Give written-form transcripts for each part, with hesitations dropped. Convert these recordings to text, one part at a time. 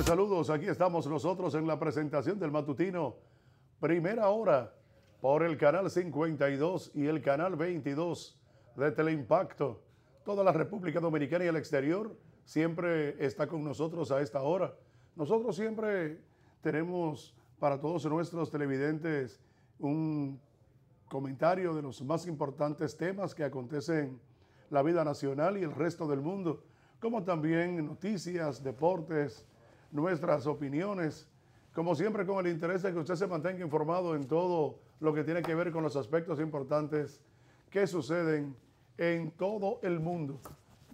Cordiales saludos, aquí estamos nosotros en la presentación del matutino Primera Hora por el canal 52 y el canal 22 de Teleimpacto. Toda la República Dominicana y el exterior siempre está con nosotros a esta hora. Nosotros siempre tenemos para todos nuestros televidentes un comentario de los más importantes temas que acontecen en la vida nacional y el resto del mundo, como también noticias, deportes, nuestras opiniones, como siempre con el interés de que usted se mantenga informado en todo lo que tiene que ver con los aspectos importantes que suceden en todo el mundo.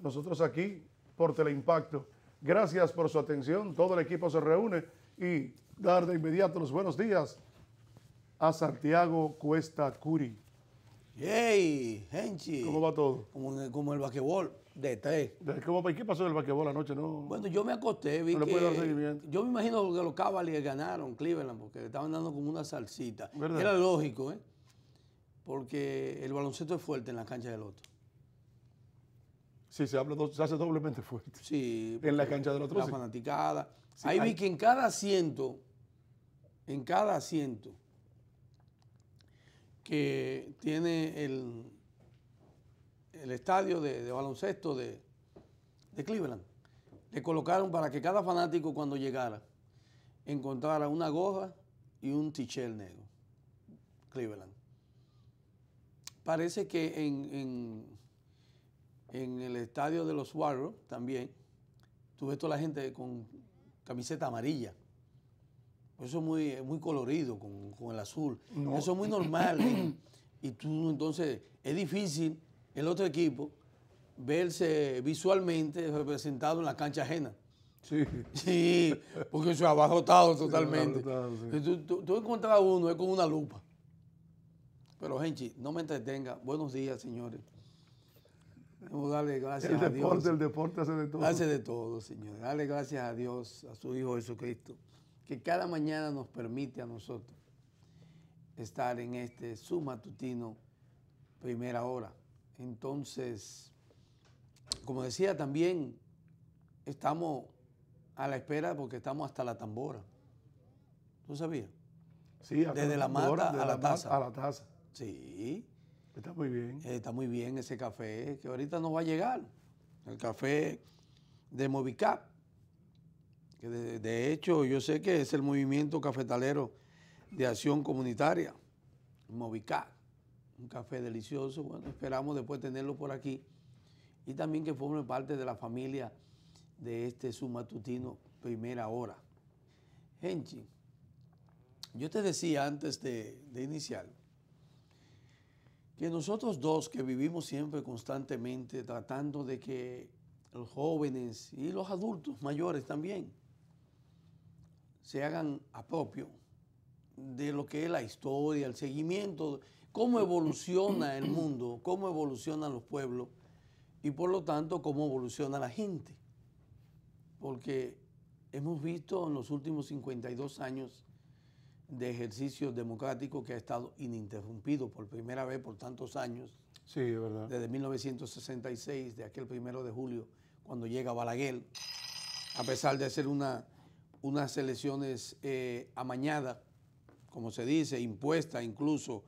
Nosotros aquí por Teleimpacto, gracias por su atención, todo el equipo se reúne y dar de inmediato los buenos días a Santiago Cuesta Curi. ¡Hey, Henchi! ¿Cómo va todo? Como el basquetbol de tres. ¿Qué pasó en el basquetbol anoche? No, Bueno, yo me acosté, vi no le puede dar seguimiento. yo me imagino que los Cavaliers ganaron Cleveland porque le estaban dando como una salsita. ¿Verdad? Era lógico, ¿eh? Porque el baloncesto es fuerte en la cancha del otro. Sí, se hace doblemente fuerte. Sí. En la cancha del otro, La sí. fanaticada. Sí, Ahí vi que en cada asiento que tiene el estadio de baloncesto de Cleveland, le colocaron para que cada fanático cuando llegara encontrara una gorra y un t-shirt negro. Cleveland. Parece que en el estadio de los Warriors también, tú ves toda la gente con camiseta amarilla. Eso es muy colorido con el azul. No. Eso es muy normal. Y tú entonces, es difícil el otro equipo verse visualmente representado en la cancha ajena. Sí. Sí, porque se ha abarrotado totalmente. Sí. Tú encuentras a uno es con una lupa. Pero, Henchi, no me entretenga. Buenos días, señores. Debemos darle gracias a Dios. El deporte hace de todo. Hace de todo, señores. Darle gracias a Dios, a su Hijo Jesucristo, que cada mañana nos permite a nosotros estar en este su matutino Primera Hora. Entonces, como decía, también estamos a la espera porque estamos hasta la tambora. ¿Tú sabías? Sí, Desde la mata a la taza. A la taza. Sí. Está muy bien. Está muy bien ese café, que ahorita nos va a llegar. El café de Movicap. Que de hecho, yo sé que es el movimiento cafetalero de acción comunitaria. Movicap. Un café delicioso. Bueno, esperamos después tenerlo por aquí. Y también que forme parte de la familia de este su matutino Primera Hora. Henchi, yo te decía antes de iniciar que nosotros dos que vivimos siempre constantemente tratando de que los jóvenes y los adultos mayores también se hagan a propio de lo que es la historia, el seguimiento, cómo evoluciona el mundo, cómo evolucionan los pueblos y por lo tanto cómo evoluciona la gente. Porque hemos visto en los últimos 52 años de ejercicio democrático que ha estado ininterrumpido por primera vez por tantos años. Sí, es verdad. Desde 1966, de aquel 1 de julio, cuando llega Balaguer, a pesar de hacer unas elecciones amañadas, como se dice, impuestas incluso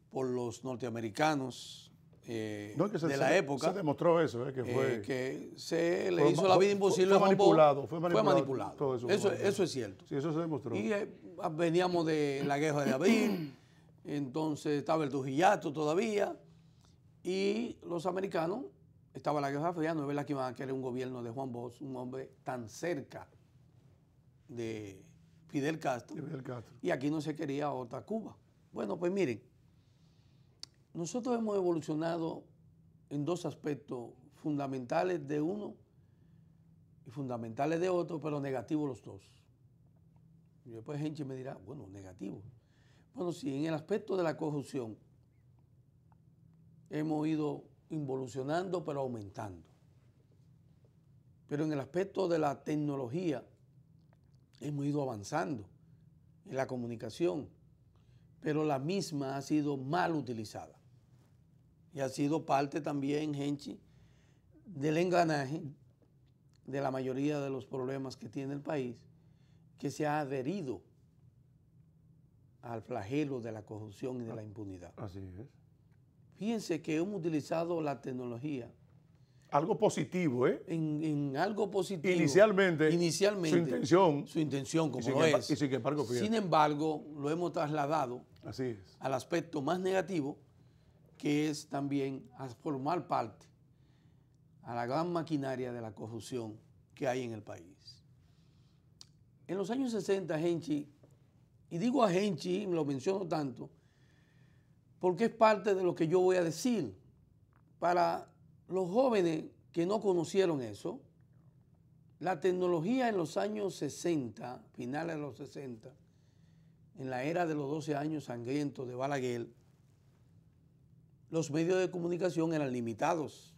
por los norteamericanos de la época. Se demostró eso, que fue... que se le hizo la vida imposible. Fue manipulado. Fue manipulado. Todo eso es cierto. Sí, eso se demostró. Y veníamos de la guerra de abril, entonces estaba el Trujillato todavía, y los americanos, estaba la Guerra Fría, no es verdad que iban a querer un gobierno de Juan Bosch, un hombre tan cerca de Fidel Castro, y aquí no se quería otra Cuba. Bueno, pues miren, nosotros hemos evolucionado en dos aspectos fundamentales de uno y fundamentales de otro, pero negativos los dos. Y después gente me dirá, bueno, negativo. Bueno, sí, en el aspecto de la corrupción hemos ido involucionando, pero aumentando. Pero en el aspecto de la tecnología hemos ido avanzando en la comunicación, pero la misma ha sido mal utilizada. Y ha sido parte también, Henchi, del engranaje de la mayoría de los problemas que tiene el país que se ha adherido al flagelo de la corrupción y de la impunidad. Así es. Fíjense que hemos utilizado la tecnología Algo positivo, ¿eh? en algo positivo. Inicialmente, su intención, como lo es. Y sin embargo, fíjate. Sin embargo, lo hemos trasladado Así es. al aspecto más negativo, que es también a formar parte a la gran maquinaria de la corrupción que hay en el país. En los años 60, Henchi, y digo a Henchi, lo menciono tanto, porque es parte de lo que yo voy a decir. Para los jóvenes que no conocieron eso, la tecnología en los años 60, finales de los 60, en la era de los 12 años sangrientos de Balaguer, los medios de comunicación eran limitados,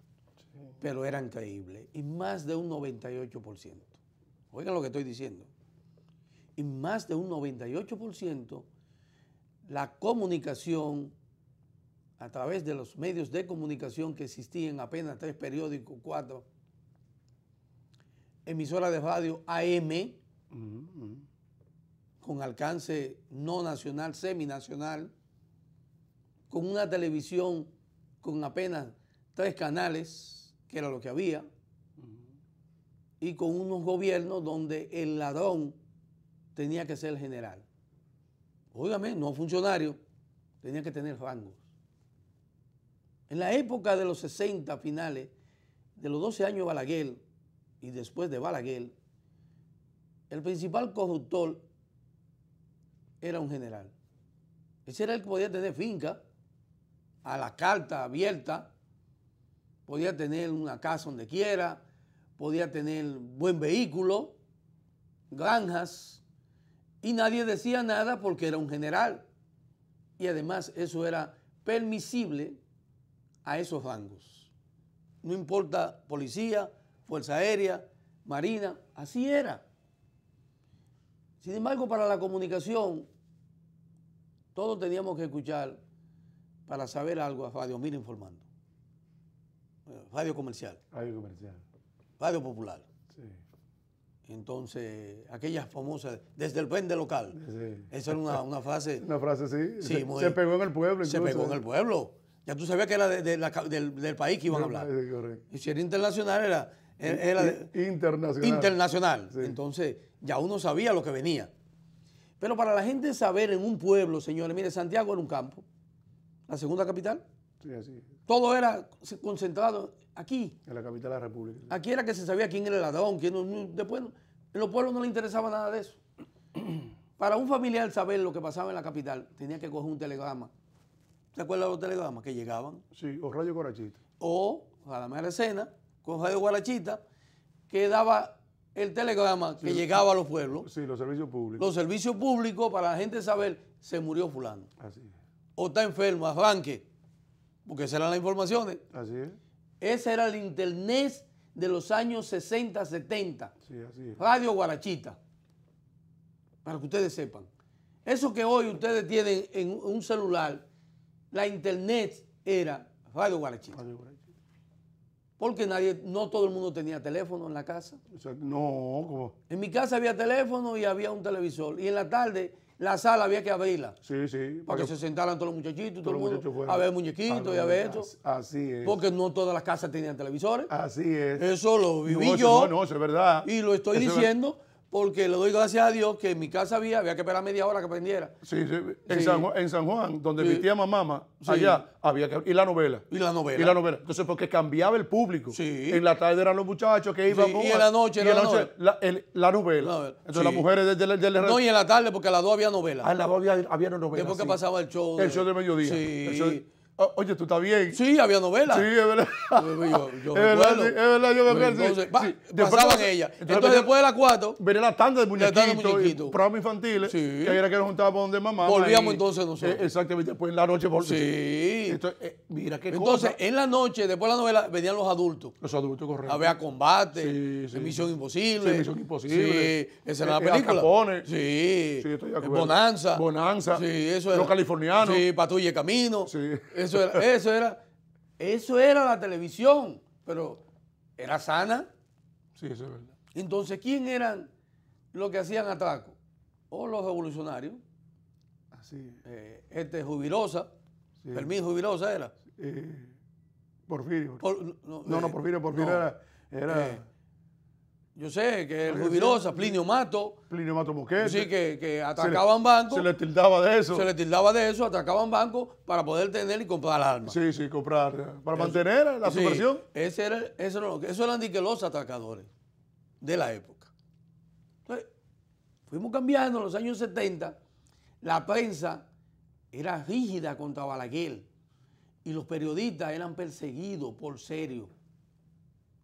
pero eran creíbles, y más de un 98%. Oigan lo que estoy diciendo. Y más de un 98%, la comunicación a través de los medios de comunicación que existían, apenas 3 periódicos, 4, emisoras de radio AM, con alcance no nacional, seminacional, con una televisión con apenas 3 canales, que era lo que había, y con unos gobiernos donde el ladrón tenía que ser el general. Óigame, no funcionario, tenía que tener rangos. En la época de los 60 finales, de los 12 años de Balaguer y después de Balaguer, el principal corruptor era un general. Ese era el que podía tener finca, a la carta abierta, podía tener una casa donde quiera, podía tener buen vehículo, granjas, y nadie decía nada porque era un general. Y además eso era permisible a esos rangos. No importa policía, fuerza aérea, marina, así era. Sin embargo, para la comunicación, todos teníamos que escuchar para saber algo a Radio Mira Informando, Radio Comercial, Radio Popular. Sí. Entonces, aquellas famosas, desde el puente local. Sí. Esa era una frase. Una frase, sí. Sí, se pegó en el pueblo. Se pegó en el pueblo. Ya tú sabías que era del país que iban a hablar. Sí, correcto. Y si era internacional, era internacional. Sí. Entonces, ya uno sabía lo que venía. Pero para la gente saber en un pueblo, señores, mire, Santiago era un campo, la segunda capital. Sí, así. Todo era concentrado aquí. En la capital de la República. Sí. Aquí era que se sabía quién era el ladrón, quién no. Después, en los pueblos no le interesaba nada de eso. Para un familiar saber lo que pasaba en la capital, tenía que coger un telegrama. ¿Se acuerdan de los telegramas que llegaban? Sí, o Radio Guarachita. O la mera escena, con Radio Guarachita, que daba el telegrama que llegaba a los pueblos. Sí, los servicios públicos. Los servicios públicos para la gente saber, se murió fulano. Así es. O está enfermo, arranque. Porque esas eran las informaciones. Así es. Ese era el internet de los años 60, 70. Sí, así es. Radio Guarachita. Para que ustedes sepan. Eso que hoy ustedes tienen en un celular, la internet era Radio Guarachita. Radio Guarachita. Porque no todo el mundo tenía teléfono en la casa. O sea, no, ¿cómo? En mi casa había teléfono y había un televisor. Y en la tarde la sala había que abrirla. Sí, sí. Para que se sentaran todos los muchachitos, todo el mundo, fuera. a ver muñequitos y a ver esto. Así es. Porque no todas las casas tenían televisores. Así es. Eso lo viví yo. No, eso es verdad. Y lo estoy diciendo porque le doy gracias a Dios que en mi casa había que esperar media hora que prendiera. Sí, sí. Sí. En San Juan, donde mi tía mamá, Sí. allá, había que... Y la novela. Y la novela. Y la novela. Entonces, porque cambiaba el público. Sí. En la tarde eran los muchachos que iban... Sí, y en la noche era la novela. La novela. Entonces, Sí. las mujeres No, y en la tarde porque a las 2 había novela. Ah, en la había una novela. Después que sí. pasaba el show. El show de mediodía. Sí. El show oye, ¿tú estás bien? Sí, había novela. Sí, es verdad. Yo es verdad, recuerdo. sí, es verdad, yo me acuerdo. Entonces, Sí. pasaban ellas. Entonces, después de las 4, venía la tanda de muñequitos, muñequitos. programas infantiles, Sí. que era que nos juntábamos donde mamá. Volvíamos entonces nosotros. Exactamente, después en la noche volvíamos. sí. Entonces, mira qué Entonces, cosa. en la noche, después de la novela, venían los adultos. Los adultos, correcto. Había Combate, Sí, sí. Misión Imposible. Sí, Misión Imposible. Sí, esa era la Al película. Capone. Sí. Sí, estoy de acuerdo. Bonanza. Bonanza. Sí, eso era. Los californianos. Sí, Patrulla de Camino. Sí. Eso era la televisión, pero era sana. Sí, eso es verdad. Entonces, ¿quién eran lo que hacían atraco, o los revolucionarios, Así. Jubilosa, Sí. Fermín Jubilosa era. Porfirio. No, Porfirio no. era Yo sé que el Jubilosa, Plinio Mato, Plinio Mato Moquete. sí, que atracaban bancos. Se le tildaba de eso. Se le tildaba de eso, atracaban bancos para poder tener y comprar armas. Sí, comprar. Para mantener la subversión. Eso eran de que los atracadores de la época. Entonces, fuimos cambiando en los años 70. La prensa era rígida contra Balaguer y los periodistas eran perseguidos por serio.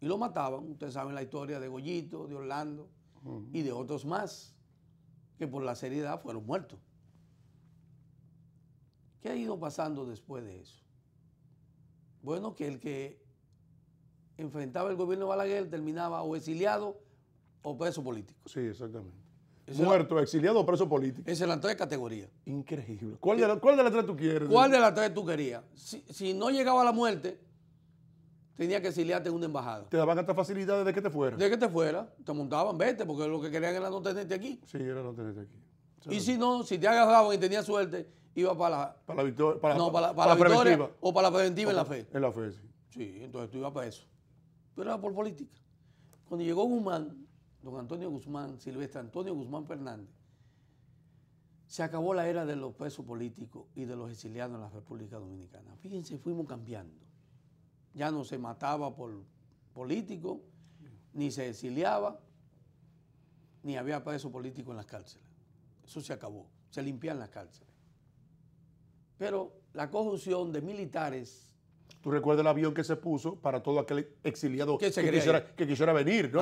Y lo mataban. Ustedes saben la historia de Goyito, de Orlando y de otros más que por la seriedad fueron muertos. ¿Qué ha ido pasando después de eso? Bueno, que el que enfrentaba el gobierno de Balaguer terminaba o exiliado o preso político. Sí, exactamente. Muerto, exiliado o preso político. Esas eran 3 categorías. Increíble. ¿Cuál de las 3 tú quieres? ¿Cuál de las 3 tú querías? Si no llegaba a la muerte, tenía que exiliarte en una embajada. Te daban estas facilidades de que te fueras. De que te fuera, te montaban, vete, porque lo que querían era no tenerte aquí. Sí, era no tenerte aquí. Y si no, si te agarraban y tenías suerte, iba para la victoria. Para la victoria o para la preventiva en la fe. En la fe, sí. Sí, entonces tú ibas para eso. Pero era por política. Cuando llegó Guzmán, don Antonio Guzmán, Silvestre Antonio Guzmán Fernández, se acabó la era de los presos políticos y de los exiliados en la República Dominicana. Fíjense, fuimos cambiando. Ya no se mataba por político, ni se exiliaba, ni había preso político en las cárceles. Eso se acabó, se limpian las cárceles. Pero la corrupción de militares... ¿Tú recuerdas el avión que se puso para todo aquel exiliado que quisiera venir? ¿No?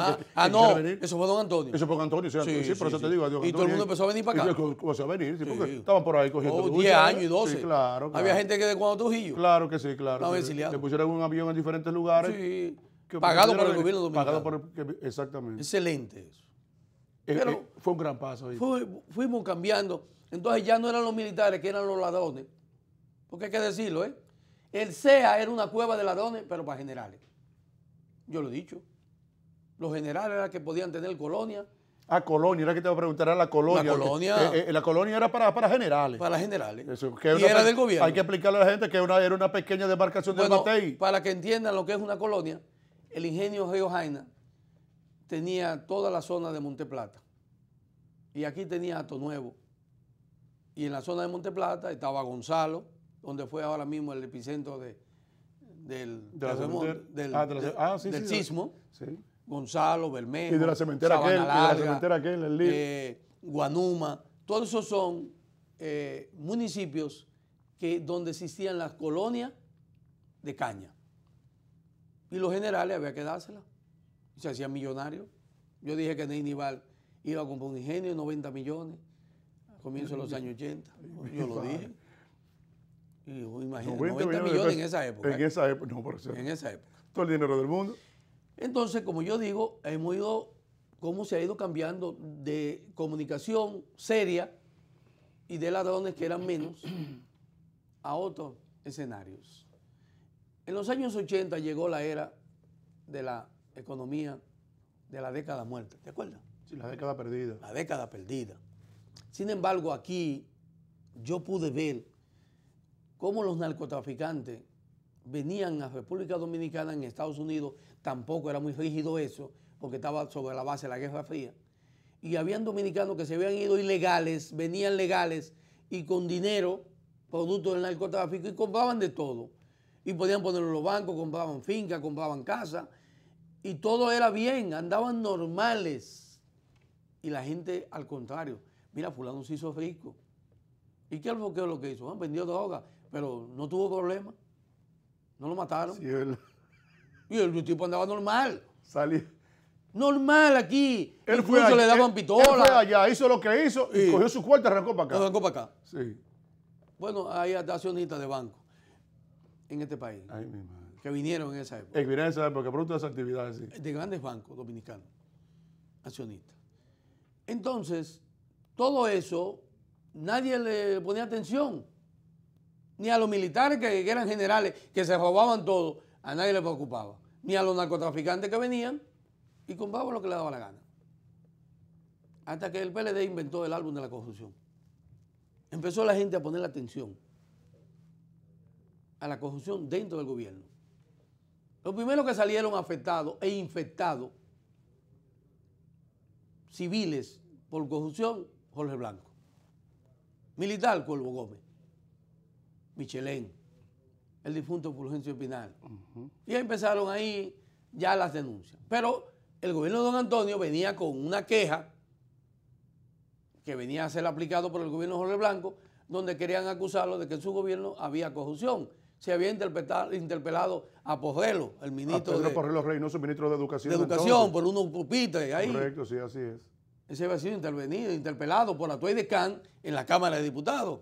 Eso fue don Antonio. Eso fue don Antonio, sí, por eso te digo. Y todo el mundo empezó a venir para acá. Empezó a venir, sí, porque estaban por ahí cogiendo 10 años y 12. Sí, claro. Había gente que de cuando Trujillo. Claro que sí, claro. Estaban exiliados. Le pusieron un avión en diferentes lugares. Sí, pagado por el gobierno dominicano. Exactamente. Excelente eso. Pero fue un gran paso ahí. Fuimos cambiando. Entonces ya no eran los militares, que eran los ladrones. Porque hay que decirlo, ¿eh? El CEA era una cueva de ladrones, pero para generales. Yo lo he dicho. Los generales eran que podían tener colonia. Colonia, era que te iba a preguntar, era la colonia. La colonia. La colonia era para generales. Para generales. Eso, y era del gobierno. Hay que explicarle a la gente que era una pequeña demarcación del Batey. Para que entiendan lo que es una colonia, el ingenio Río Jaina tenía toda la zona de Monteplata. Y aquí tenía Hato Nuevo. Y en la zona de Monteplata estaba Gonzalo, donde fue ahora mismo el epicentro del sismo. Sí. Gonzalo, Bermejo, y de la cementera aquel, el lío. Guanuma. Todos esos son municipios donde existían las colonias de caña. Y los generales había que dárselas. Y se hacían millonarios. Yo dije que Neinival iba a comprar un ingenio de 90 millones a comienzos de los años 80. Yo lo dije. Y imagínate, 90 millones en esa época. En esa época, no, por eso. En esa época. Todo el dinero del mundo. Entonces, como yo digo, hemos ido, cómo se ha ido cambiando de comunicación seria y de ladrones que eran menos a otros escenarios. En los años 80 llegó la era de la economía de la década muerta, ¿te acuerdas? Sí, la década perdida. La década perdida. Sin embargo, aquí yo pude ver cómo los narcotraficantes venían a República Dominicana. En Estados Unidos tampoco era muy rígido eso, porque estaba sobre la base de la Guerra Fría. Y habían dominicanos que se habían ido ilegales, venían legales y con dinero, producto del narcotráfico, y compraban de todo. Y podían ponerlo en los bancos, compraban fincas, compraban casas, y todo era bien, andaban normales. Y la gente, al contrario, mira, fulano se hizo rico. ¿Y qué fue lo que hizo? Vendió droga, pero no tuvo problema. No lo mataron. Sí, y el tipo andaba normal. Salió. Normal aquí. Él incluso le daban pistola. Él fue allá, hizo lo que hizo y cogió su cuarto y arrancó para acá. Arrancó para acá. Sí. Bueno, hay accionistas de banco en este país. Ay, mi madre. Que vinieron en esa época. Que vinieron en esa época, producto de esas actividades, sí. De grandes bancos dominicanos. Accionistas. Entonces, todo eso, nadie le ponía atención. Ni a los militares que eran generales, que se robaban todo, a nadie le preocupaba. Ni a los narcotraficantes que venían y compraban lo que le daba la gana. hasta que el PLD inventó el álbum de la corrupción. Empezó la gente a poner la atención a la corrupción dentro del gobierno. Los primeros que salieron afectados e infectados civiles por corrupción, Jorge Blanco. Militar, Cuervo Gómez. Michelén, el difunto Fulgencio Espinal. Y empezaron ahí ya las denuncias. Pero el gobierno de don Antonio venía con una queja que venía a ser aplicado por el gobierno de Jorge Blanco, donde querían acusarlo de que en su gobierno había corrupción. Se había interpelado a Porrelo, el ministro Pedro Porrelo Reynoso, ministro de Educación. De Educación, por unos pupitres ahí. Correcto, sí, así es. Ese había sido interpelado por Atuey de Can en la Cámara de Diputados.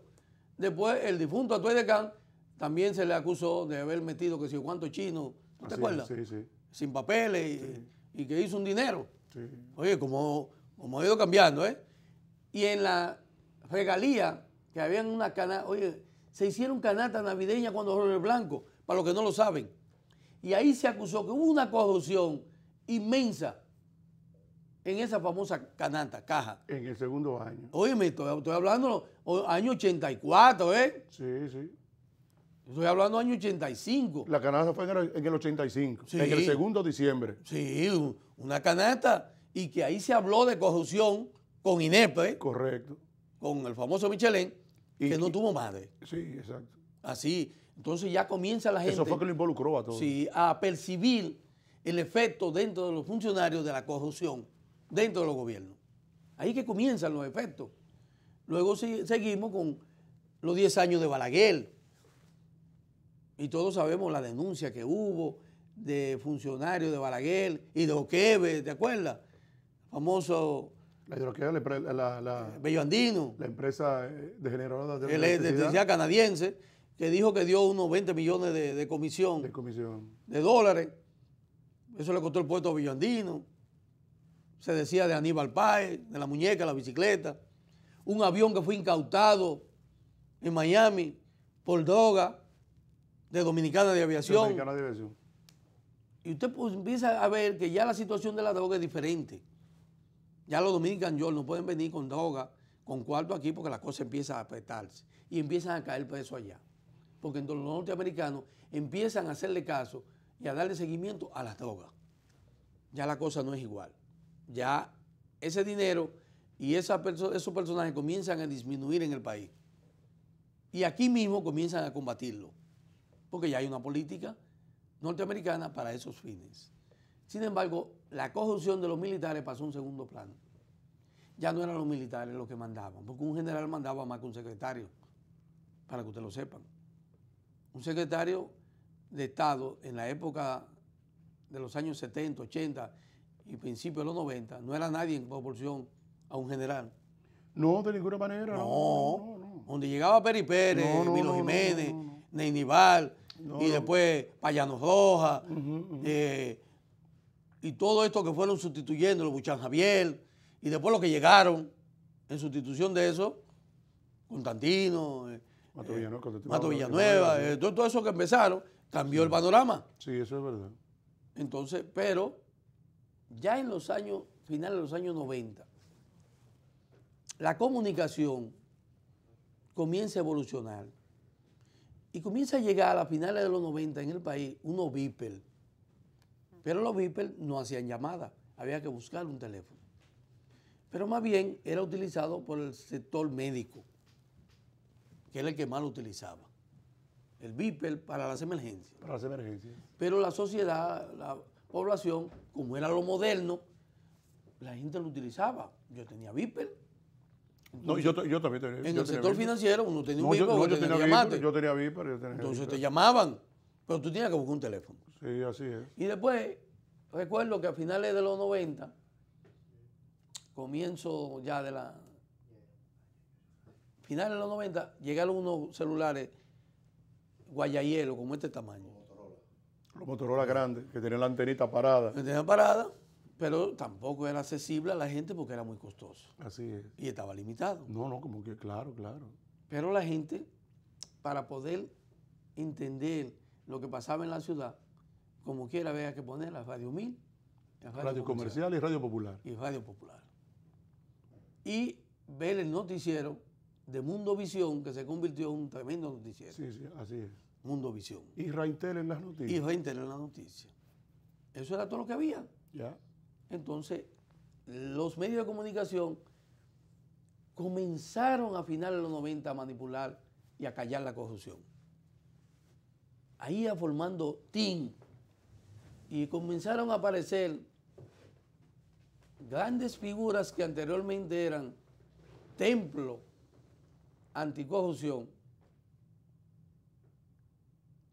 Después, el difunto Atuey de Can también se le acusó de haber metido que si cuántos chinos, ¿tú te acuerdas? Sí, sí. Sin papeles y que hizo un dinero. Sí. Oye, como ha ido cambiando, ¿eh? Y en la regalía, que habían una canasta, oye, se hicieron canastas navideñas cuando Jorge Blanco, para los que no lo saben. Y ahí se acusó que hubo una corrupción inmensa en esa famosa canasta, caja. En el segundo año. Óyeme, estoy hablando año 84, ¿eh? Sí, sí. Estoy hablando año 85. La canasta fue en el 85, Sí. en el segundo de diciembre. Sí, una canasta. Y que ahí se habló de corrupción con INEPE, Correcto. con el famoso Michelén, que no tuvo madre. Sí, exacto. Así. Entonces ya comienza la gente. Eso fue que lo involucró a todos. Sí, a percibir el efecto dentro de los funcionarios de la corrupción, dentro de los gobiernos. Ahí que comienzan los efectos. Luego seguimos con los 10 años de Balaguer. Y todos sabemos la denuncia que hubo de funcionarios de Balaguer y de Oqueve, ¿te acuerdas? Famoso La hidroquímica, Bello Andino, la empresa de generadora de electricidad canadiense, que dijo que dio unos 20 millones de comisión. De comisión. De dólares. Eso le costó el puesto a Bello Andino. Se decía de Aníbal Páez, de la muñeca, la bicicleta. Un avión que fue incautado en Miami por droga de Dominicana de Aviación. Dominicana de Aviación. Y usted pues empieza a ver que ya la situación de la droga es diferente. Ya los Dominican York no pueden venir con droga, con cuarto aquí, porque la cosa empieza a apretarse. Y empiezan a caer presos allá. Porque entonces los norteamericanos empiezan a hacerle caso y a darle seguimiento a las drogas. Ya la cosa no es igual. Ya ese dinero y esos personajes comienzan a disminuir en el país. Y aquí mismo comienzan a combatirlo. Porque ya hay una política norteamericana para esos fines. Sin embargo, la corrupción de los militares pasó a un segundo plano. Ya no eran los militares los que mandaban, porque un general mandaba más que un secretario, para que ustedes lo sepan. Un secretario de Estado en la época de los años 70, 80 y principios de los 90 no era nadie en proporción a un general. No, de ninguna manera. No. Donde llegaba Peri Pérez, Milo Jiménez, Neinival, y después Payano Rojas, y todo esto que fueron sustituyendo, los Buchan Javier, y después los que llegaron en sustitución de eso, Constantino, Mato Villanueva, todo eso que empezaron, cambió el panorama. Sí, eso es verdad. Entonces, pero ya en los años, finales de los años 90, la comunicación comienza a evolucionar y comienza a llegar a finales de los 90 en el país unos beepers. Pero los beepers no hacían llamadas, había que buscar un teléfono. Pero más bien era utilizado por el sector médico, que era el que más lo utilizaba. El beeper para las emergencias. Para las emergencias. Pero la sociedad, la población, como era lo moderno, la gente lo utilizaba. Yo tenía beeper. No, yo también tenía. En el sector financiero uno tenía un beeper. yo tenía beeper. Entonces te llamaban, pero tú tenías que buscar un teléfono. Sí, así es. Y después, recuerdo que a finales de los 90, comienzo ya de la... Finales de los 90, llegaron unos celulares guayayelos como este tamaño. Los Motorola grandes, que tenían la antenita parada. Que tenían parada, pero tampoco era accesible a la gente porque era muy costoso. Así es. Y estaba limitado. No, como que claro. Pero la gente, para poder entender lo que pasaba en la ciudad, como quiera había que poner la Radio 1000, Radio Comercial y Radio Popular. Y Radio Popular. y ver el noticiero de Mundo Visión, que se convirtió en un tremendo noticiero. Sí, sí, así es. Mundo Visión. Y Reintel en las noticias. Y Reintel en las noticias. Eso era todo lo que había. Ya. Entonces, los medios de comunicación comenzaron a finales de los 90 a manipular y a callar la corrupción. Ahí formando team y comenzaron a aparecer grandes figuras que anteriormente eran templo anticorrupción,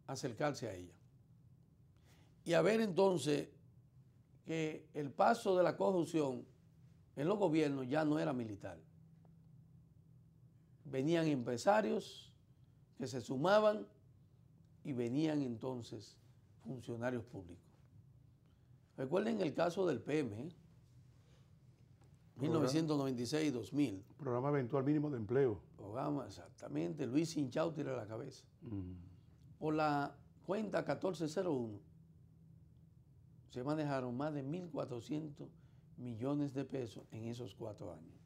acercarse a ella. Y a ver entonces que el paso de la corrupción en los gobiernos ya no era militar. Venían empresarios que se sumaban y venían entonces funcionarios públicos. Recuerden el caso del PM, 1996-2000. Programa Eventual Mínimo de Empleo. Programa, exactamente, Luis Sinchauti a la cabeza. Por la cuenta 1401 se manejaron más de 1.400 millones de pesos en esos 4 años,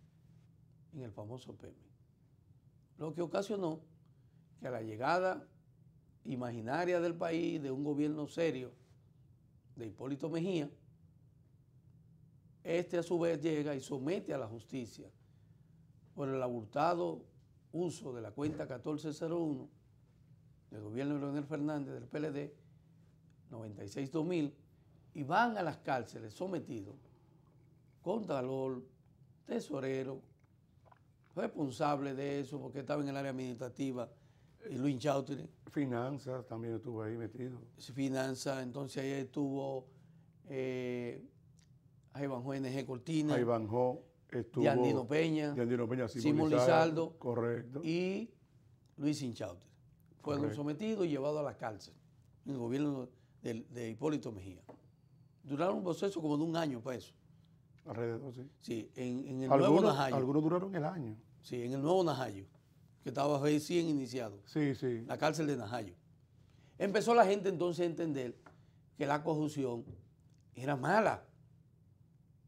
en el famoso PM. Lo que ocasionó que a la llegada imaginaria del país de un gobierno serio, de Hipólito Mejía, este a su vez llega y somete a la justicia por el abultado uso de la cuenta 1401 del gobierno de Leonel Fernández del PLD, 96-2000, y van a las cárceles sometidos contralor, tesorero, responsable de eso porque estaba en el área administrativa, y Luis Chautri. Finanzas también estuvo ahí metido. Finanzas, entonces ahí estuvo Ivanhoe NG Cortina. Ivanhoe estuvo. Diandino Peña. Simón Lizardo. Correcto. Y Luis Sinchaute. Fueron sometidos y llevados a la cárcel en el gobierno de Hipólito Mejía. Duraron un proceso como de 1 año para eso. Alrededor, sí. Sí, en el nuevo Najayo. Algunos duraron el año. Sí, en el nuevo Najayo, que estaba recién iniciado. Sí, sí. La cárcel de Najayo. Empezó la gente entonces a entender que la corrupción era mala.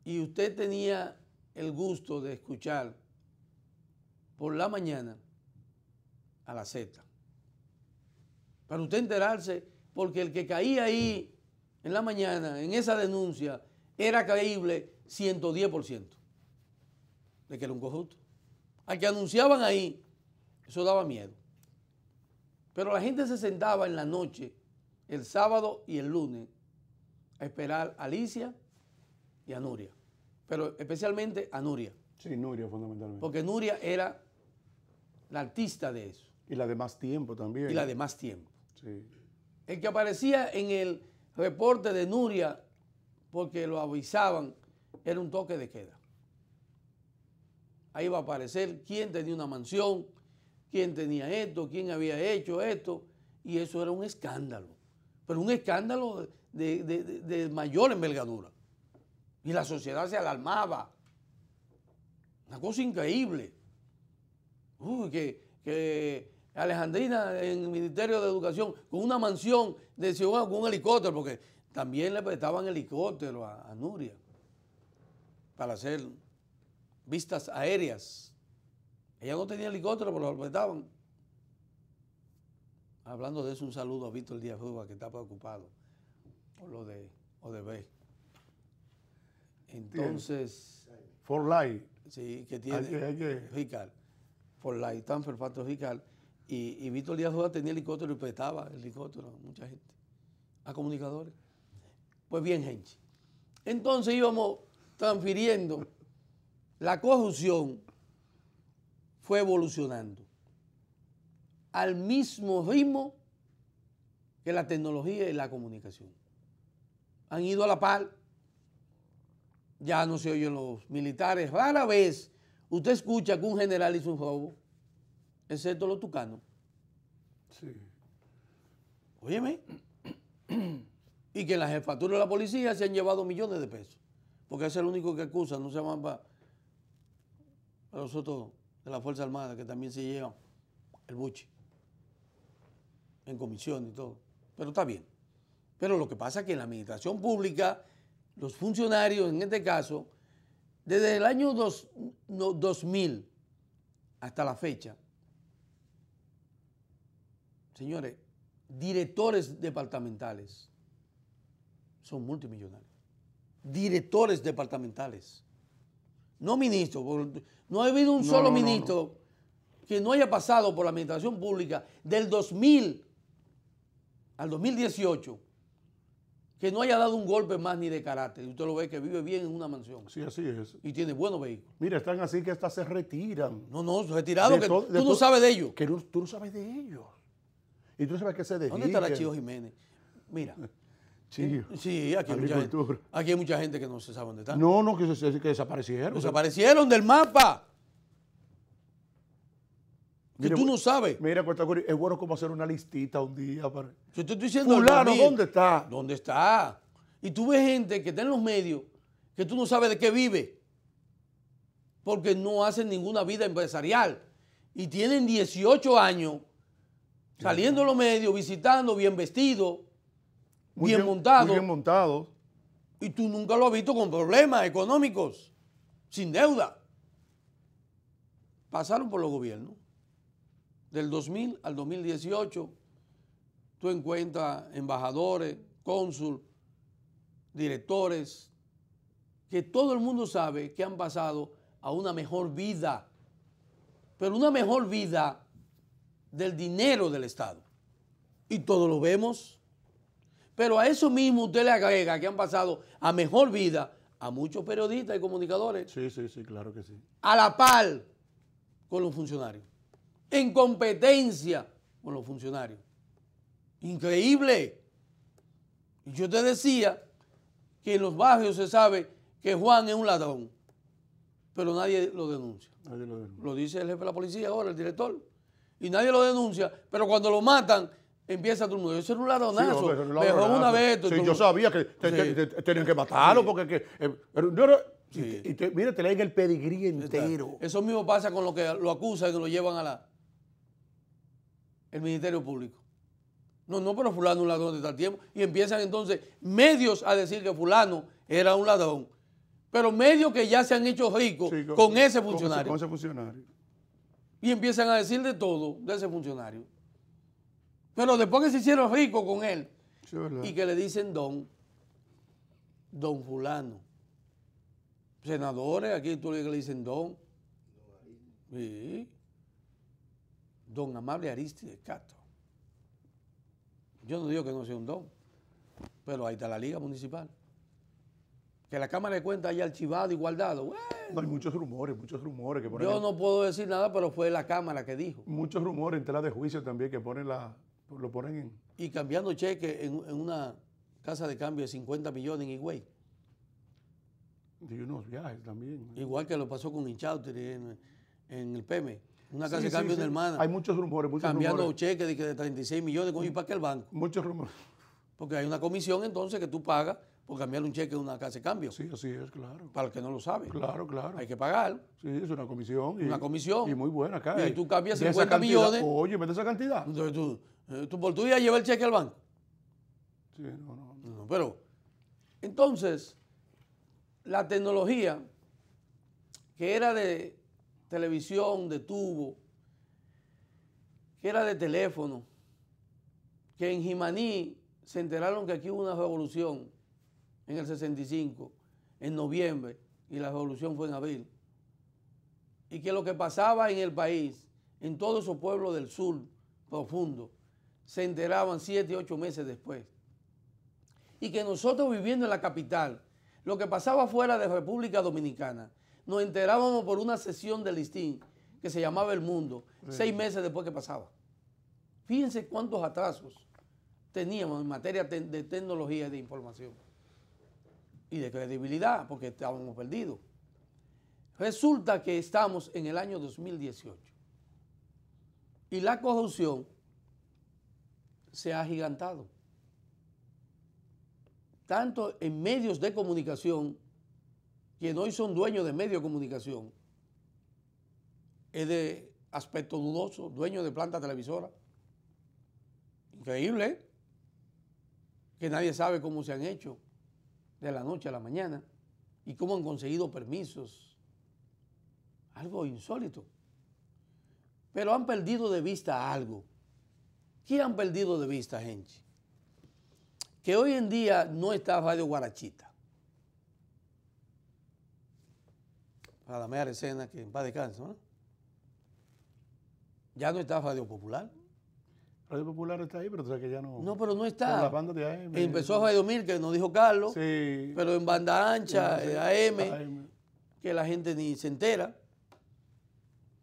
Y usted tenía el gusto de escuchar por la mañana a la Z. Para usted enterarse, porque el que caía ahí en la mañana, en esa denuncia, era creíble 110% de que era un corrupto. Al que anunciaban ahí, eso daba miedo. Pero la gente se sentaba en la noche, el sábado y el lunes, a esperar a Alicia y a Nuria. Pero especialmente a Nuria. Sí, Nuria fundamentalmente. Porque Nuria era la artista de eso. Y la de más tiempo también. Y la de más tiempo. Sí. El que aparecía en el reporte de Nuria, porque lo avisaban, era un toque de queda. Ahí va a aparecer quién tenía una mansión, quién tenía esto, quién había hecho esto, y eso era un escándalo. Pero un escándalo de mayor envergadura. Y la sociedad se alarmaba. Una cosa increíble. Uy, que Alejandrina en el Ministerio de Educación, con una mansión de Ciudad, con un helicóptero, porque también le prestaban helicóptero a Nuria para hacer vistas aéreas. Ella no tenía helicóptero, pero lo prestaban. Hablando de eso, un saludo a Víctor Díaz Rúa, que está preocupado por lo de Odebrecht. Entonces, For Life. Sí, que tiene Rical, For Life, Transfer Factor Rical. Y Víctor Díaz Rúa tenía helicóptero y prestaba helicóptero a mucha gente, a comunicadores. Pues bien, gente. Entonces íbamos transfiriendo. La corrupción fue evolucionando al mismo ritmo que la tecnología y la comunicación. Han ido a la par. Ya no se oyen los militares. Rara vez usted escucha que un general hizo un robo, excepto los tucanos. Sí. Óyeme. Y que en la jefatura de la policía se han llevado millones de pesos. Porque ese es el único que acusa, no se llaman para los otros de la Fuerza Armada, que también se llevan el buche en comisión y todo. Pero está bien. Pero lo que pasa es que en la administración pública, los funcionarios, en este caso, Desde el año 2000 hasta la fecha, señores, directores departamentales son multimillonarios. Directores departamentales. No ministros. No ha habido un solo ministro que no haya pasado por la administración pública del 2000 al 2018 que no haya dado un golpe más ni de carácter. Y usted lo ve que vive bien en una mansión. Sí, así es. Y tiene buenos vehículos. Mira, están así que hasta se retiran. No, retirados, que tú no sabes de ellos. Que tú no sabes de ellos. Y tú sabes que se dedican. ¿Dónde estará Chío Jiménez? Mira. Chío. Sí, aquí hay mucha gente que no se sabe dónde está. No, que desaparecieron. Desaparecieron del mapa. Mira, tú no sabes. Mira, es bueno como hacer una listita un día. Para... Yo te estoy diciendo. Fulano, ¿dónde está? ¿Dónde está? Y tú ves gente que está en los medios que tú no sabes de qué vive. Porque no hacen ninguna vida empresarial. Y tienen 18 años saliendo en los medios, visitando, bien vestidos, bien montados. Bien montados. Y tú nunca lo has visto con problemas económicos, sin deuda. Pasaron por los gobiernos. Del 2000 al 2018, tú encuentras embajadores, cónsul, directores, que todo el mundo sabe que han pasado a una mejor vida, pero una mejor vida del dinero del Estado. Y todos lo vemos. Pero a eso mismo usted le agrega que han pasado a mejor vida a muchos periodistas y comunicadores. Sí, claro que sí. A la par con los funcionarios. En competencia con los funcionarios. Increíble. Y yo te decía que en los barrios se sabe que Juan es un ladrón, pero nadie lo denuncia. Lo dice el jefe de la policía ahora, el director. Y nadie lo denuncia, pero cuando lo matan, empieza todo el mundo. Eso era un ladronazo. Me robó una vez. Sí, yo sabía que tenían que matarlo porque... mira, te leen el pedigrí entero. Eso mismo pasa con lo que lo acusan y lo llevan a el Ministerio Público. No, pero fulano es un ladrón de tal tiempo. Y empiezan entonces medios a decir que fulano era un ladrón. Pero medios que ya se han hecho ricos con ese funcionario. Con ese funcionario. Y empiezan a decir de todo de ese funcionario. Pero después que se hicieron ricos con él, sí, y que le dicen don fulano. Senadores, aquí tú le dicen don. Sí. Don Amable Aristides Castro. Yo no digo que no sea un don, pero ahí está la Liga Municipal. Que la Cámara de Cuentas haya archivado y guardado. Bueno, no, hay muchos rumores que ponen... Yo no puedo decir nada, pero fue la Cámara que dijo. Muchos rumores en tela de juicio también que lo ponen en... Y cambiando cheques en una casa de cambio de 50 millones en Higüey. Y unos viajes también. Igual que lo pasó con Inchautri en el PEME. Una casa de cambio de hermana. Hay muchos rumores. Cambiando cheques de 36 millones. ¿Y para qué el banco? Muchos rumores. Porque hay una comisión entonces que tú pagas por cambiar un cheque en una casa de cambio. Sí, así es, claro. Para el que no lo sabe. Claro. Hay que pagar. Sí, es una comisión. Una comisión. Y muy buena acá. Y tú cambias 50 millones. Oye, mete esa cantidad. Entonces tú por tu día llevas el cheque al banco. Sí, no. Pero, entonces, la tecnología, que era de televisión, de tubo, que era de teléfono, que en Jimaní se enteraron que aquí hubo una revolución en el 65, en noviembre, y la revolución fue en abril, y que lo que pasaba en el país, en todos esos pueblos del sur profundo, se enteraban 7, 8 meses después. Y que nosotros viviendo en la capital, lo que pasaba fuera de República Dominicana, nos enterábamos por una sesión de listín que se llamaba El Mundo, 6 meses después que pasaba. Fíjense cuántos atrasos teníamos en materia de tecnología y de información. Y de credibilidad, porque estábamos perdidos. Resulta que estamos en el año 2018. Y la corrupción se ha agigantado. Tanto en medios de comunicación, quienes hoy son dueños de medios de comunicación, es de aspecto dudoso, dueño de planta televisora. Increíble, ¿eh? Que nadie sabe cómo se han hecho de la noche a la mañana. y cómo han conseguido permisos. Algo insólito. Pero han perdido de vista algo. ¿Qué han perdido de vista, gente? Que hoy en día no está Radio Guarachita. Para la mejor escena, que en paz descanse, ¿no? Ya no está Radio Popular. Radio Popular está ahí, pero tú sabes que ya no... No, pero no está. Con la banda de AM. Empezó Radio 1000, que nos dijo Carlos. Sí. Pero en banda ancha, Sí, AM, que la gente ni se entera.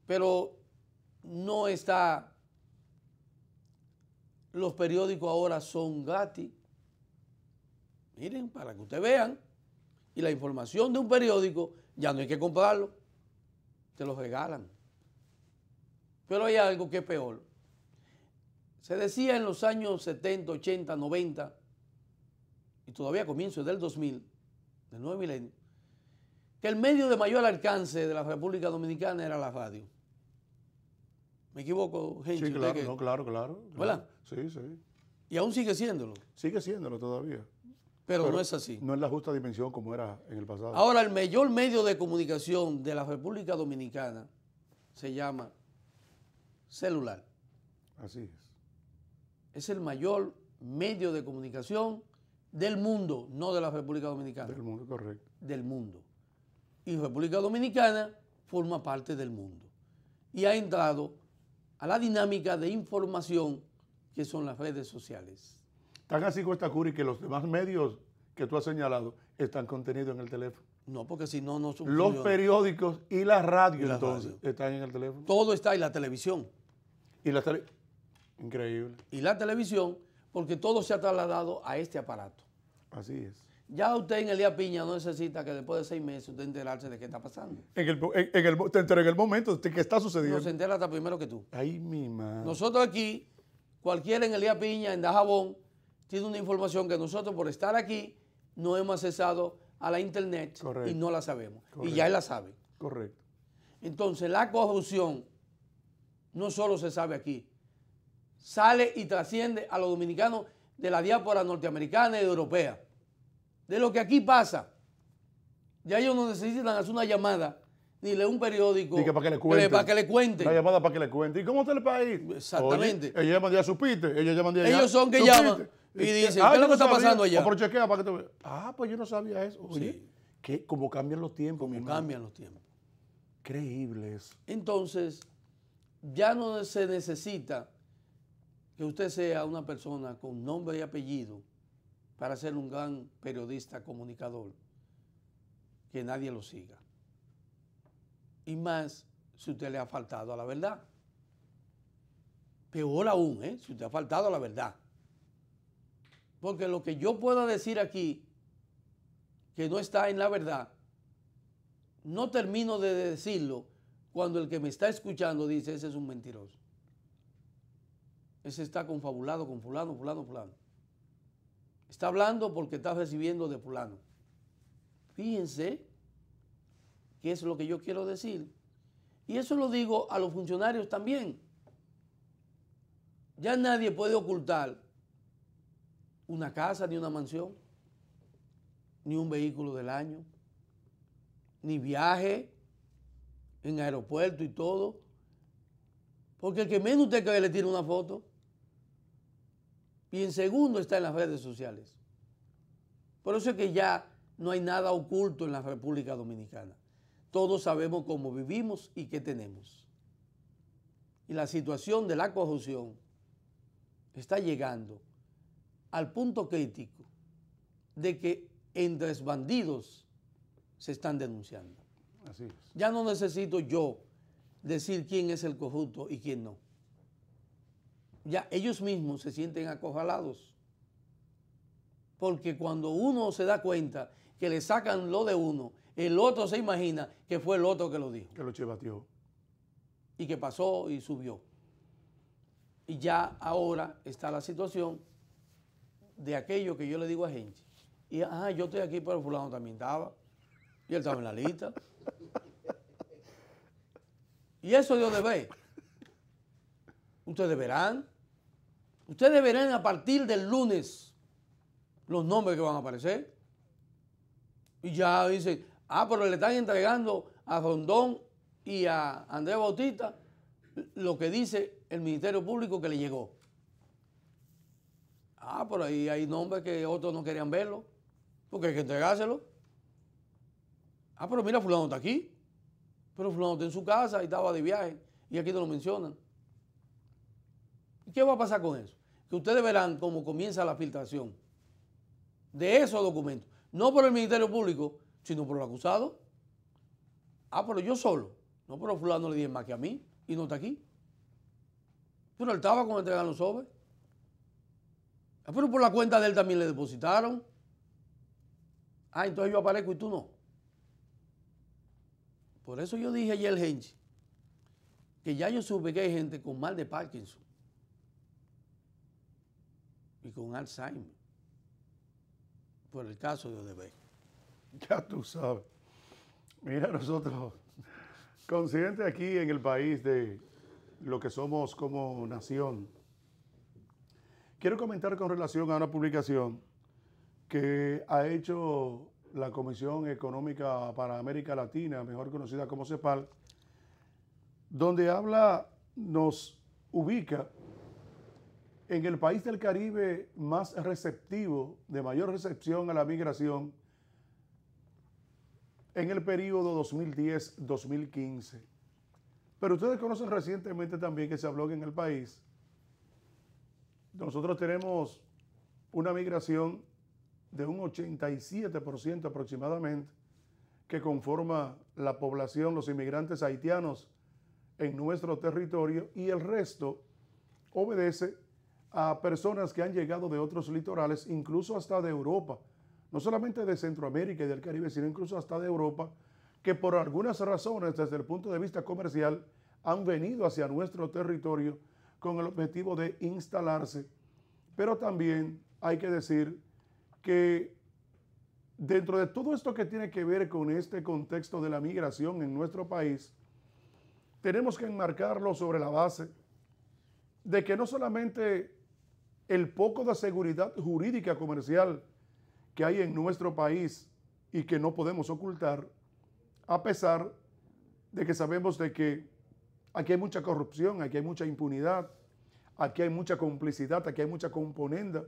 Pero no está... Los periódicos ahora son gratis. Miren, para que ustedes vean. Y la información de un periódico ya no hay que comprarlo. Te lo regalan. Pero hay algo que es peor. Se decía en los años 70, 80, 90 y todavía a comienzos del 2000, del nuevo milenio, que el medio de mayor alcance de la República Dominicana era la radio. ¿Me equivoco, gente? Sí, claro, no, claro. ¿Verdad? Sí, sí. Y aún sigue siéndolo. Sigue siéndolo todavía. Pero no es así. No es la justa dimensión como era en el pasado. Ahora, el mayor medio de comunicación de la República Dominicana se llama celular. Así es. Es el mayor medio de comunicación del mundo, no de la República Dominicana. Del mundo, correcto. Del mundo. Y República Dominicana forma parte del mundo. Y ha entrado a la dinámica de información que son las redes sociales. Tan así cuesta Curi que los demás medios que tú has señalado están contenidos en el teléfono. No, porque si no, no Los funciona. periódicos y la radio, Y la entonces, radio. están en el teléfono. Todo está en la televisión. Y la Increíble. Y la televisión, porque todo se ha trasladado a este aparato. Así es. Ya usted en Elías Piña no necesita que después de 6 meses usted enterarse de qué está pasando. Te enteras en el momento de qué está sucediendo. No se entera hasta primero que tú. Ay, mi madre. Nosotros aquí, cualquiera en Elías Piña, en Dajabón, tiene una información que nosotros por estar aquí no hemos accesado a la internet. Correcto. Y no la sabemos. Correcto. Y ya él la sabe. Correcto. Entonces la corrupción no solo se sabe aquí, sale y trasciende a los dominicanos de la diáspora norteamericana y europea. De lo que aquí pasa. Ya ellos no necesitan hacer una llamada ni leer un periódico Ni que para que le cuenten. para que le cuenten. La llamada para que le cuente. ¿Y cómo está el país? Exactamente. Oye, ellos llaman de allá, supiste. Ellos llaman de allá. Ellos son que ¿supiste? llaman y dicen, Ah, ¿qué es lo yo que está sabía. pasando allá? O por chequea para que te veas. Ah, pues yo no sabía eso. Oye, Sí. cómo cambian los tiempos. mi Como hermano. cambian los tiempos. Increíble eso. Entonces, ya no se necesita que usted sea una persona con nombre y apellido para ser un gran periodista, comunicador, que nadie lo siga. Y más si usted le ha faltado a la verdad. Peor aún, si usted ha faltado a la verdad. Porque lo que yo pueda decir aquí, que no está en la verdad, no termino de decirlo cuando el que me está escuchando dice, ese es un mentiroso. Ese está confabulado con fulano. Está hablando porque está recibiendo de fulano. Fíjense qué es lo que yo quiero decir. Y eso lo digo a los funcionarios también. Ya nadie puede ocultar una casa, ni una mansión, ni un vehículo del año, ni viaje en aeropuerto y todo. Porque el que menos usted cree le tira una foto. Y en segundo está en las redes sociales. Por eso es que ya no hay nada oculto en la República Dominicana. Todos sabemos cómo vivimos y qué tenemos. Y la situación de la corrupción está llegando al punto crítico de que entre bandidos se están denunciando. Así es. Ya no necesito yo decir quién es el corrupto y quién no. Ya ellos mismos se sienten acorralados. Porque cuando uno se da cuenta que le sacan lo de uno, el otro se imagina que fue el otro que lo dijo. Que lo chivateó. Y que pasó y subió. Y ya ahora está la situación de aquello que yo le digo a gente. Y yo estoy aquí, pero fulano también estaba. Y él estaba en la lista. Y eso Dios debe. Ustedes verán a partir del lunes los nombres que van a aparecer. Y ya dicen, Ah, pero le están entregando a Rondón y a Andrés Bautista lo que dice el Ministerio Público que le llegó. Ah, por ahí hay nombres que otros no querían verlo, porque hay que entregárselo. Ah, pero mira, fulano está aquí. Pero fulano está en su casa y estaba de viaje y aquí no lo mencionan. ¿Y qué va a pasar con eso? Que ustedes verán cómo comienza la filtración de esos documentos. No por el Ministerio Público, sino por el acusado. Ah, pero yo solo. No, pero fulano le dije más que a mí y no está aquí. Pero él estaba con entregar los sobres. Ah, pero por la cuenta de él también le depositaron. Ah, entonces yo aparezco y tú no. Por eso yo dije ayer, Genchi, que ya yo supe que hay gente con mal de Parkinson y con Alzheimer por el caso de Odebrecht. Ya tú sabes. Mira, nosotros, conscientes aquí en el país de lo que somos como nación, quiero comentar con relación a una publicación que ha hecho la Comisión Económica para América Latina, mejor conocida como CEPAL, donde nos ubica en el país del Caribe más receptivo, de mayor recepción a la migración, en el periodo 2010-2015. Pero ustedes conocen recientemente también que se habló que en el país nosotros tenemos una migración de un 87% aproximadamente que conforma la población, los inmigrantes haitianos en nuestro territorio, y el resto obedece a personas que han llegado de otros litorales, incluso hasta de Europa, no solamente de Centroamérica y del Caribe, sino incluso hasta de Europa, que por algunas razones desde el punto de vista comercial han venido hacia nuestro territorio con el objetivo de instalarse. Pero también hay que decir que dentro de todo esto que tiene que ver con este contexto de la migración en nuestro país, tenemos que enmarcarlo sobre la base de que no solamente el poco de seguridad jurídica comercial que hay en nuestro país y que no podemos ocultar, a pesar de que sabemos de que aquí hay mucha corrupción, aquí hay mucha impunidad, aquí hay mucha complicidad, aquí hay mucha componenda,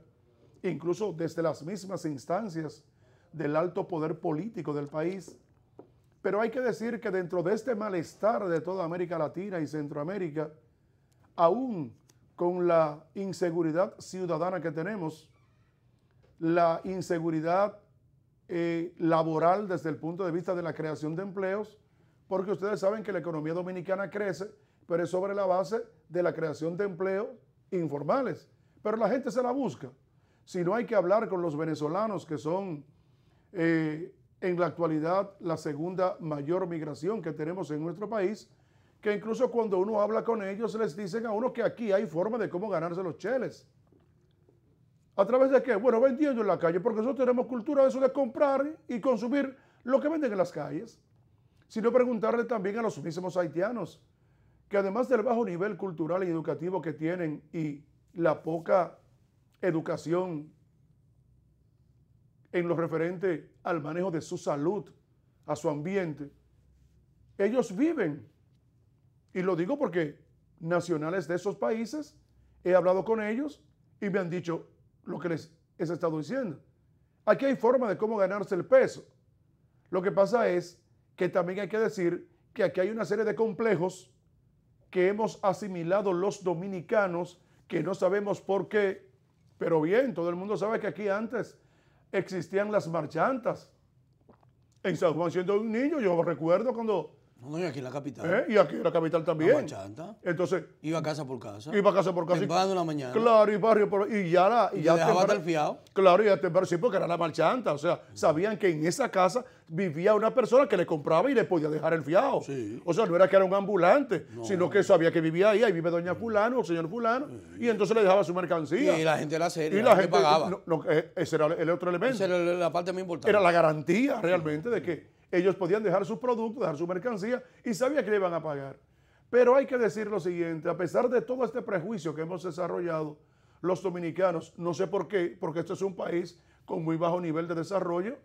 incluso desde las mismas instancias del alto poder político del país. Pero hay que decir que dentro de este malestar de toda América Latina y Centroamérica, aún con la inseguridad ciudadana que tenemos, la inseguridad laboral desde el punto de vista de la creación de empleos, porque ustedes saben que la economía dominicana crece, pero es sobre la base de la creación de empleos informales. Pero la gente se la busca. Si no, hay que hablar con los venezolanos, que son en la actualidad la segunda mayor migración que tenemos en nuestro país, que incluso cuando uno habla con ellos les dicen a uno que aquí hay forma de cómo ganarse los cheles. ¿A través de qué? Bueno, vendiendo en la calle, porque nosotros tenemos cultura de eso de comprar y consumir lo que venden en las calles. Sino preguntarle también a los mismos haitianos, que además del bajo nivel cultural y educativo que tienen y la poca educación en lo referente al manejo de su salud, a su ambiente, ellos viven, y lo digo porque nacionales de esos países, he hablado con ellos y me han dicho lo que les he estado diciendo. Aquí hay forma de cómo ganarse el peso. Lo que pasa es que también hay que decir que aquí hay una serie de complejos que hemos asimilado los dominicanos, que no sabemos por qué, pero bien, todo el mundo sabe que aquí antes existían las marchantas. En San Juan, siendo un niño, yo recuerdo cuando... No, y aquí en la capital. Y aquí en la capital también. La marchanta. Entonces... Iba casa por casa. Iba casa por casa. Temprano en la mañana. Claro, y barrio por... Y ya dejaba hasta el fiado. Claro, y ya temprano, sí, porque era la marchanta. O sea, sabían que en esa casa vivía una persona que le compraba y le podía dejar el fiado. Sí. O sea, no era que era un ambulante, No. sino que sabía que vivía ahí vive doña fulano o señor fulano, y entonces le dejaba su mercancía. Y la gente era seria, y la gente pagaba. Ese era el otro elemento. Esa era la parte más importante. Era la garantía realmente de que ellos podían dejar sus productos, dejar su mercancía y sabía que le iban a pagar. Pero hay que decir lo siguiente, a pesar de todo este prejuicio que hemos desarrollado los dominicanos, no sé por qué, porque este es un país con muy bajo nivel de desarrollo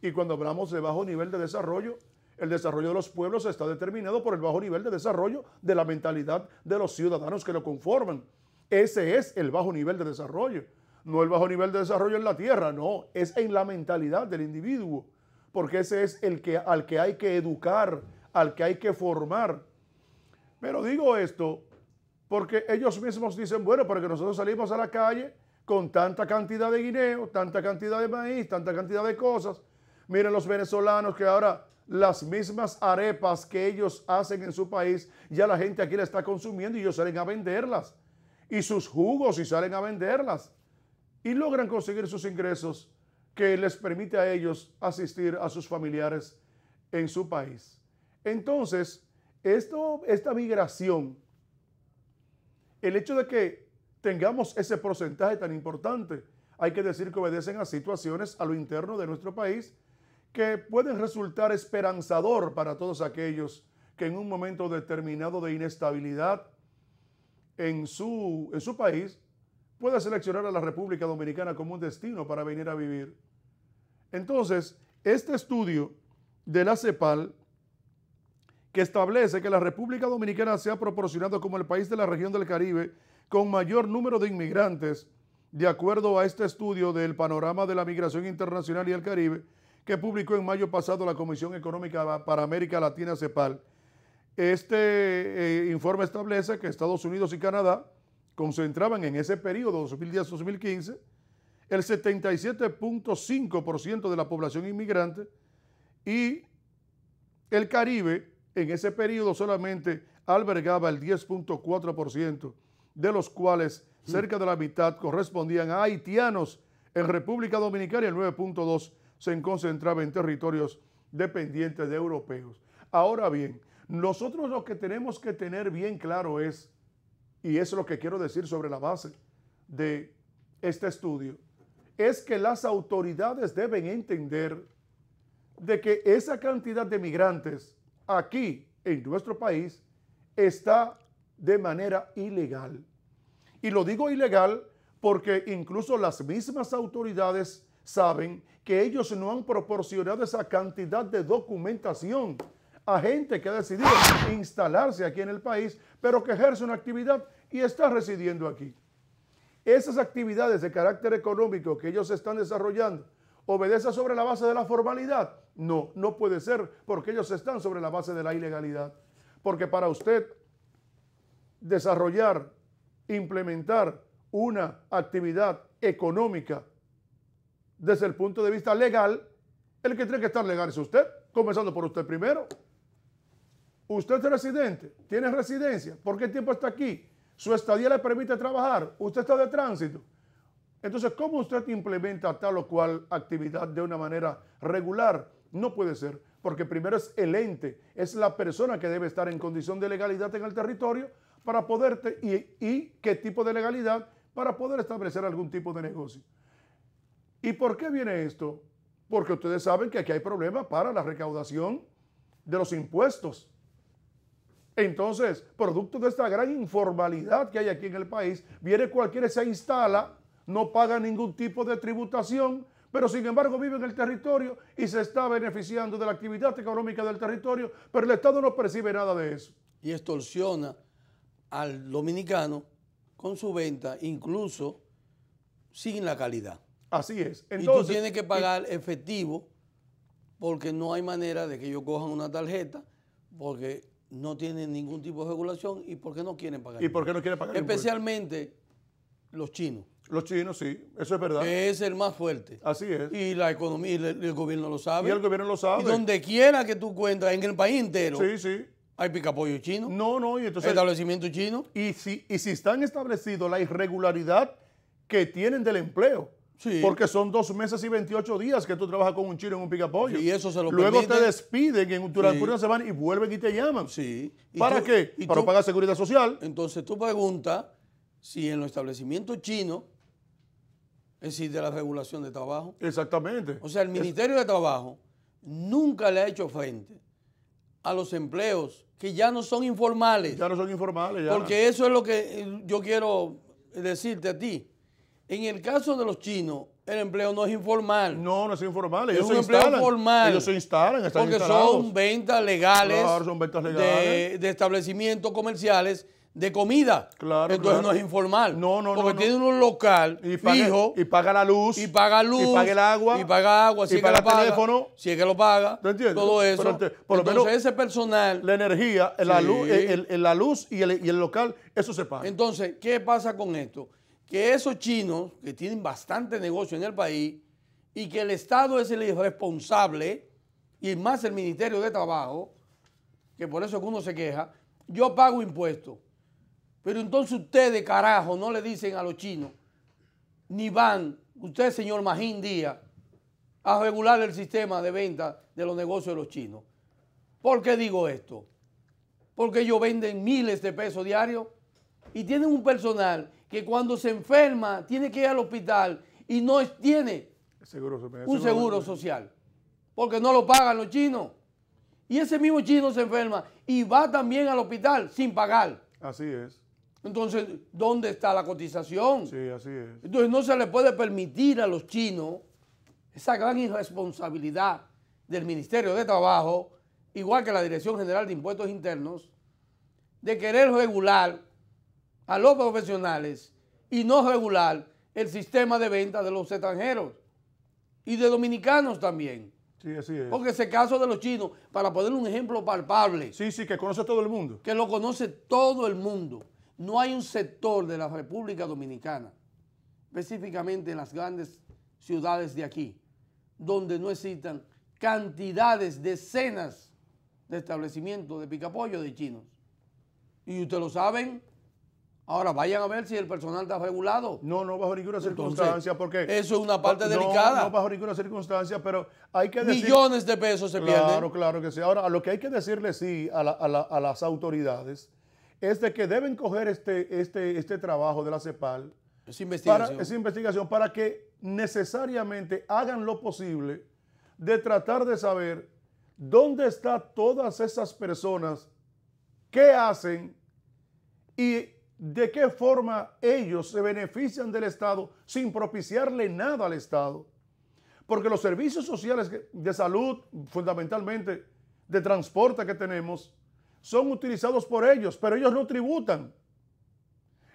Y cuando hablamos de bajo nivel de desarrollo, el desarrollo de los pueblos está determinado por el bajo nivel de desarrollo de la mentalidad de los ciudadanos que lo conforman. Ese es el bajo nivel de desarrollo. No el bajo nivel de desarrollo en la tierra, no, es en la mentalidad del individuo, porque ese es al que hay que educar, al que hay que formar. Pero digo esto porque ellos mismos dicen, bueno, porque nosotros salimos a la calle con tanta cantidad de guineo, tanta cantidad de maíz, tanta cantidad de cosas. Miren los venezolanos que ahora las mismas arepas que ellos hacen en su país, ya la gente aquí la está consumiendo y ellos salen a venderlas. Y sus jugos y salen a venderlas. Y logran conseguir sus ingresos que les permite a ellos asistir a sus familiares en su país. Entonces, esta migración, el hecho de que tengamos ese porcentaje tan importante, hay que decir que obedecen a situaciones a lo interno de nuestro país que pueden resultar esperanzador para todos aquellos que en un momento determinado de inestabilidad en su país pueda seleccionar a la República Dominicana como un destino para venir a vivir. Entonces, este estudio de la CEPAL, que establece que la República Dominicana se ha proporcionado como el país de la región del Caribe con mayor número de inmigrantes, de acuerdo a este estudio del panorama de la migración internacional y el Caribe, que publicó en mayo pasado la Comisión Económica para América Latina, CEPAL. Este informe establece que Estados Unidos y Canadá concentraban en ese periodo 2010-2015 el 77.5% de la población inmigrante y el Caribe en ese periodo solamente albergaba el 10.4%, de los cuales cerca de la mitad correspondían a haitianos en República Dominicana y el 9.2% se concentraba en territorios dependientes de europeos. Ahora bien, nosotros lo que tenemos que tener bien claro es, y es lo que quiero decir sobre la base de este estudio, es que las autoridades deben entender de que esa cantidad de migrantes aquí en nuestro país está de manera ilegal. Y lo digo ilegal porque incluso las mismas autoridades saben que ellos no han proporcionado esa cantidad de documentación a gente que ha decidido instalarse aquí en el país, pero que ejerce una actividad y está residiendo aquí. Esas actividades de carácter económico que ellos están desarrollando, ¿obedecen sobre la base de la formalidad? No, no puede ser, porque ellos están sobre la base de la ilegalidad. Porque para usted desarrollar, implementar una actividad económica desde el punto de vista legal, el que tiene que estar legal es usted, comenzando por usted primero. Usted es residente, tiene residencia, ¿por qué tiempo está aquí? Su estadía le permite trabajar, usted está de tránsito. Entonces, ¿cómo usted implementa tal o cual actividad de una manera regular? No puede ser, porque primero es el ente, es la persona que debe estar en condición de legalidad en el territorio para poder, y qué tipo de legalidad para poder establecer algún tipo de negocio. ¿Y por qué viene esto? Porque ustedes saben que aquí hay problemas para la recaudación de los impuestos. Entonces, producto de esta gran informalidad que hay aquí en el país, viene cualquiera, se instala, no paga ningún tipo de tributación, pero sin embargo vive en el territorio y se está beneficiando de la actividad económica del territorio, pero el Estado no percibe nada de eso. Y extorsiona al dominicano con su venta, incluso sin la calidad. Así es. Entonces, y tú tienes que pagar efectivo porque no hay manera de que ellos cojan una tarjeta porque no tienen ningún tipo de regulación y porque no quieren pagar. ¿Y por qué no quieren pagar? Especialmente los chinos. Los chinos, sí, eso es verdad. Que es el más fuerte. Así es. Y la economía, y el gobierno lo sabe. Y el gobierno lo sabe. Y donde quiera que tú encuentres, en el país entero, sí, sí, hay picapollo chino. No, y entonces... establecimiento chino. Y si están establecidos la irregularidad que tienen del empleo. Sí. Porque son 2 meses y 28 días que tú trabajas con un chino en un picapollo. Y eso se lo Luego permiten. Te despiden durante una semana y vuelven y te llaman. Sí. ¿Para qué? Para pagar seguridad social. Entonces tú preguntas si en los establecimientos chinos existe la regulación de trabajo. Exactamente. O sea, el Ministerio de Trabajo nunca le ha hecho frente a los empleos que ya no son informales. Ya no son informales. Ya. Porque eso es lo que yo quiero decirte a ti. En el caso de los chinos, El empleo no es informal. No, no es informal. Es Ellos un se empleo instalan. formal. Ellos se instalan, están porque instalados. son ventas legales, Claro, son ventas legales. de establecimientos comerciales de comida. Claro, Entonces claro. no es informal. No, no, porque no, tiene un local fijo. Y paga la luz. Y paga luz. Y paga el agua. Y paga agua. Y Si es paga que lo paga. teléfono. Si es que lo paga. ¿Te entiendes? Todo eso. Pero por lo Entonces menos ese personal. la energía, Sí. la luz y el local, eso se paga. Entonces, ¿qué pasa con esto? Que esos chinos que tienen bastante negocio en el país y que el Estado es el responsable, y más el Ministerio de Trabajo, que por eso es que uno se queja, yo pago impuestos. Pero entonces ustedes, carajo, no le dicen a los chinos, ni van, usted, señor Magín Díaz, a regular el sistema de venta de los negocios de los chinos. ¿Por qué digo esto? Porque ellos venden miles de pesos diarios y tienen un personal que cuando se enferma tiene que ir al hospital y no tiene un seguro social, porque no lo pagan los chinos. Y ese mismo chino se enferma y va también al hospital sin pagar. Así es. Entonces, ¿dónde está la cotización? Sí, así es. Entonces, no se le puede permitir a los chinos esa gran irresponsabilidad del Ministerio de Trabajo, igual que la Dirección General de Impuestos Internos, de querer regular a los profesionales y no regular el sistema de venta de los extranjeros y de dominicanos también. Sí, así es. Porque ese caso de los chinos, para poner un ejemplo palpable, Sí, que conoce todo el mundo. que lo conoce todo el mundo, no hay un sector de la República Dominicana, específicamente en las grandes ciudades de aquí, donde no existan cantidades, decenas de establecimientos de picapollo de chinos. Y ustedes lo saben. Ahora vayan a ver si el personal está regulado. No, no bajo ninguna circunstancia, porque... Eso es una parte delicada. No bajo ninguna circunstancia, pero hay que decir... Millones de pesos se pierden. Claro, claro que sí. Ahora, lo que hay que decirle sí a las autoridades es de que deben coger este trabajo de la CEPAL, Es investigación. esa investigación, para que necesariamente hagan lo posible de tratar de saber dónde están todas esas personas, qué hacen y de qué forma ellos se benefician del Estado sin propiciarle nada al Estado. Porque los servicios sociales de salud, fundamentalmente de transporte que tenemos, son utilizados por ellos, pero ellos no tributan.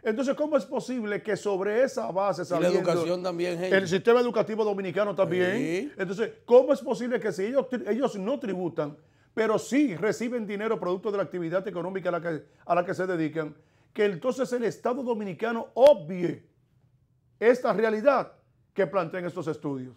Entonces, ¿cómo es posible que sobre esa base saliendo, y la educación también, gente. El sistema educativo dominicano también? Sí. Entonces, ¿cómo es posible que si ellos no tributan, pero sí reciben dinero producto de la actividad económica a la que se dedican, que entonces el Estado dominicano obvie esta realidad que plantean estos estudios?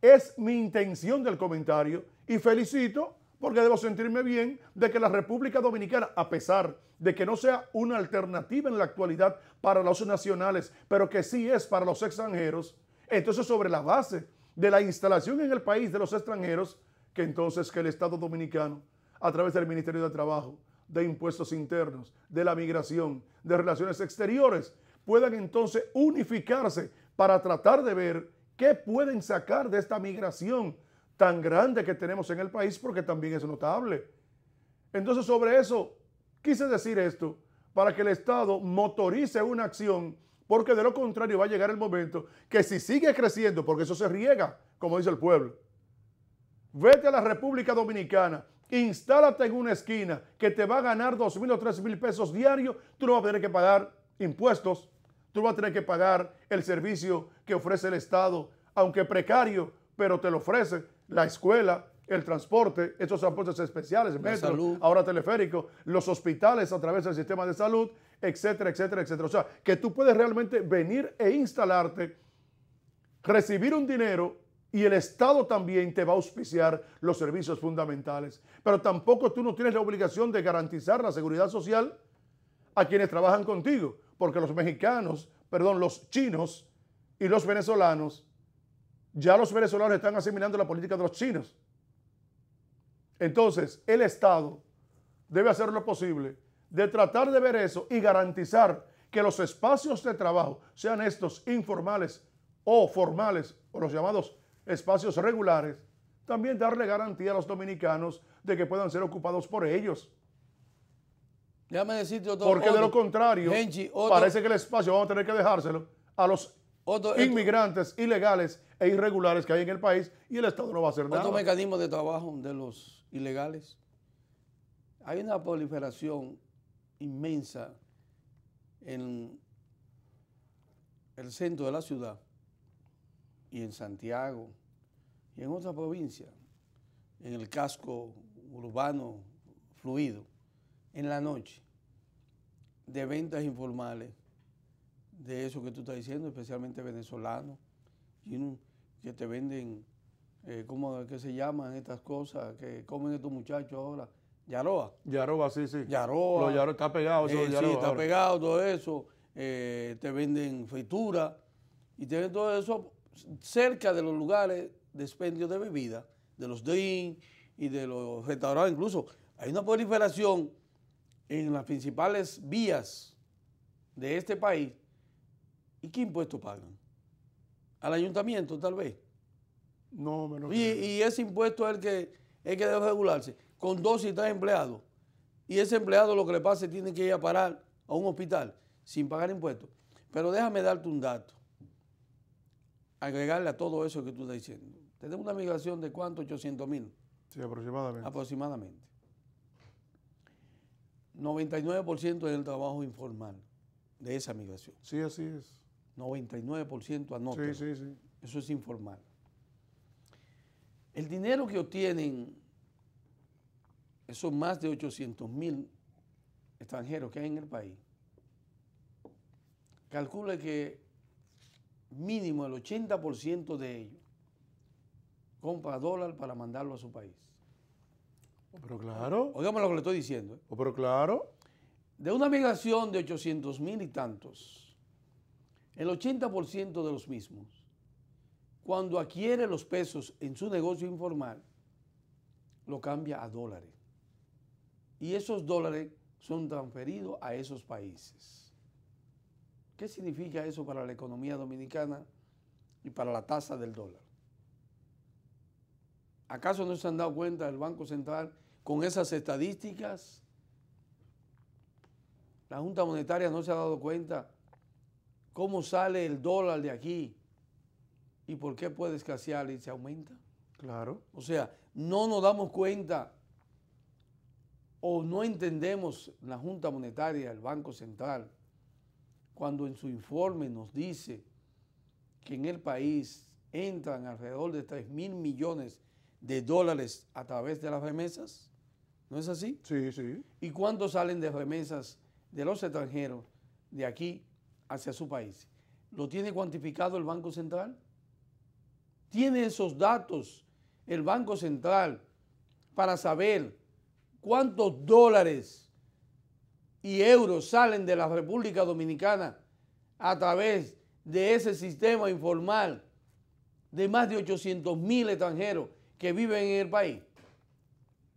Es mi intención del comentario y felicito porque debo sentirme bien de que la República Dominicana, a pesar de que no sea una alternativa en la actualidad para los nacionales, pero que sí es para los extranjeros, entonces sobre la base de la instalación en el país de los extranjeros, que entonces que el Estado Dominicano, a través del Ministerio de Trabajo, de Impuestos Internos, de la Migración, de Relaciones Exteriores, puedan entonces unificarse para tratar de ver qué pueden sacar de esta migración tan grande que tenemos en el país, porque también es notable. Entonces, sobre eso, quise decir esto, para que el Estado motorice una acción, porque de lo contrario va a llegar el momento que si sigue creciendo, porque eso se riega, como dice el pueblo, vete a la República Dominicana, instálate en una esquina que te va a ganar 2,000 o 3,000 pesos diarios, tú no vas a tener que pagar impuestos, tú vas a tener que pagar el servicio que ofrece el Estado, aunque precario, pero te lo ofrece la escuela, el transporte, estos transportes especiales, metro, ahora teleférico, los hospitales a través del sistema de salud, etcétera, etcétera, etcétera. O sea, que tú puedes realmente venir e instalarte, recibir un dinero y el Estado también te va a auspiciar los servicios fundamentales. Pero tampoco tú no tienes la obligación de garantizar la seguridad social a quienes trabajan contigo, porque los mexicanos, perdón, los chinos y los venezolanos, ya los venezolanos están asimilando la política de los chinos. Entonces, el Estado debe hacer lo posible de tratar de ver eso y garantizar que los espacios de trabajo, sean estos informales o formales, o los llamados espacios regulares, también darle garantía a los dominicanos de que puedan ser ocupados por ellos. Déjame decirte otro. Porque de lo contrario, Genchi, parece que el espacio vamos a tener que dejárselo a los inmigrantes ilegales e irregulares que hay en el país y el Estado no va a hacer nada. Otro mecanismo de trabajo de los ilegales. Hay una proliferación inmensa en el centro de la ciudad y en Santiago y en otras provincias, en el casco urbano fluido, en la noche, de ventas informales, de eso que tú estás diciendo, especialmente venezolanos, que te venden, ¿cómo es que se llaman estas cosas que comen estos muchachos ahora? Yaroa. Yaroa, sí, sí. Yaroa. Yaroa está pegado. Eso Sí, está ahora pegado todo eso. Te venden fritura y te venden todo eso cerca de los lugares de expendio de bebida, de los drinks y de los restaurantes. Incluso hay una proliferación en las principales vías de este país. ¿Y qué impuestos pagan? ¿Al ayuntamiento, tal vez? No, menos. Y ese impuesto es el que debe regularse, con 2 y 3 empleados. Y ese empleado lo que le pase tiene que ir a parar a un hospital sin pagar impuestos. Pero déjame darte un dato, agregarle a todo eso que tú estás diciendo. Tenemos una migración de ¿cuánto? 800,000. Sí, aproximadamente. Aproximadamente. 99% es el trabajo informal de esa migración. Sí, así es. 99% anótalo. Sí, sí, sí. Eso es informal. El dinero que obtienen esos más de 800,000 extranjeros que hay en el país, calcule que mínimo el 80% de ellos compra dólar para mandarlo a su país. Pero claro. Óigame lo que le estoy diciendo. Pero claro. De una migración de 800,000 y tantos, el 80% de los mismos, cuando adquiere los pesos en su negocio informal, lo cambia a dólares. Y esos dólares son transferidos a esos países. ¿Qué significa eso para la economía dominicana y para la tasa del dólar? ¿Acaso no se han dado cuenta del Banco Central con esas estadísticas? La Junta Monetaria no se ha dado cuenta cómo sale el dólar de aquí y por qué puede escasear y se aumenta. Claro. O sea, no nos damos cuenta o no entendemos la Junta Monetaria, el Banco Central, cuando en su informe nos dice que en el país entran alrededor de 3,000 millones de dólares a través de las remesas. ¿No es así? Sí, sí. ¿Y cuánto salen de remesas de los extranjeros de aquí hacia su país? ¿Lo tiene cuantificado el Banco Central? ¿Tiene esos datos el Banco Central para saber cuántos dólares y euros salen de la República Dominicana a través de ese sistema informal de más de 800,000 extranjeros que viven en el país?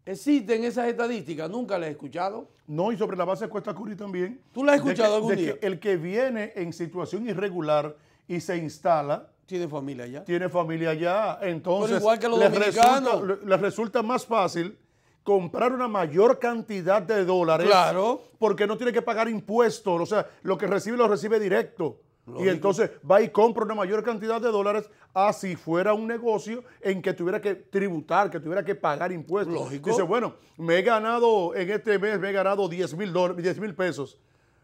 ¿Existen esas estadísticas? Nunca las he escuchado. No, y sobre la base de Cuesta Curi también. ¿Tú la has escuchado algún día? Que el que viene en situación irregular y se instala, ¿Tiene familia allá? tiene familia allá, entonces Pero igual que los dominicanos. les resulta más fácil comprar una mayor cantidad de dólares. Claro. Porque no tiene que pagar impuestos, o sea, lo que recibe lo recibe directo. Lógico. Y entonces va y compra una mayor cantidad de dólares a si fuera un negocio en que tuviera que tributar, que tuviera que pagar impuestos. Lógico. Dice, bueno, me he ganado, en este mes me he ganado 10,000 pesos,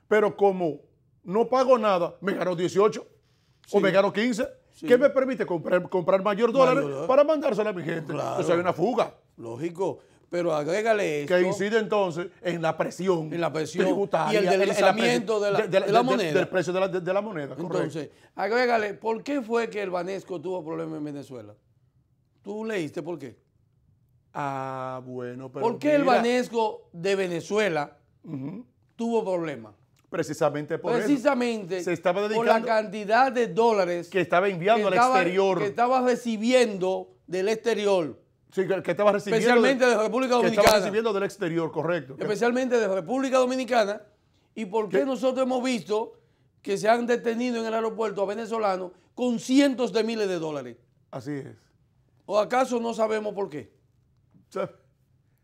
pero como no pago nada, me gano 18 Sí. o me gano 15. Sí. ¿Qué me permite comprar mayor dólares para mandársela a mi gente? Claro. Entonces hay una fuga. Lógico. Pero agrégale esto. Que incide entonces en la presión, tributaria. y el deslizamiento de la moneda. Del precio de la moneda, correcto. Entonces, agrégale, ¿por qué fue que el Banesco tuvo problemas en Venezuela? ¿Tú leíste por qué? Ah, bueno, pero ¿Por qué el mira, Banesco de Venezuela tuvo problemas? precisamente por eso. Precisamente Se estaba por dedicando, la cantidad de dólares que estaba enviando al exterior. que estaba recibiendo del exterior. Sí, que estaba recibiendo. Especialmente de República Que Dominicana. estaba recibiendo del exterior, correcto. Especialmente de República Dominicana. ¿Y por qué nosotros hemos visto que se han detenido en el aeropuerto a venezolanos con cientos de miles de dólares? Así es. ¿O acaso no sabemos por qué? O sea,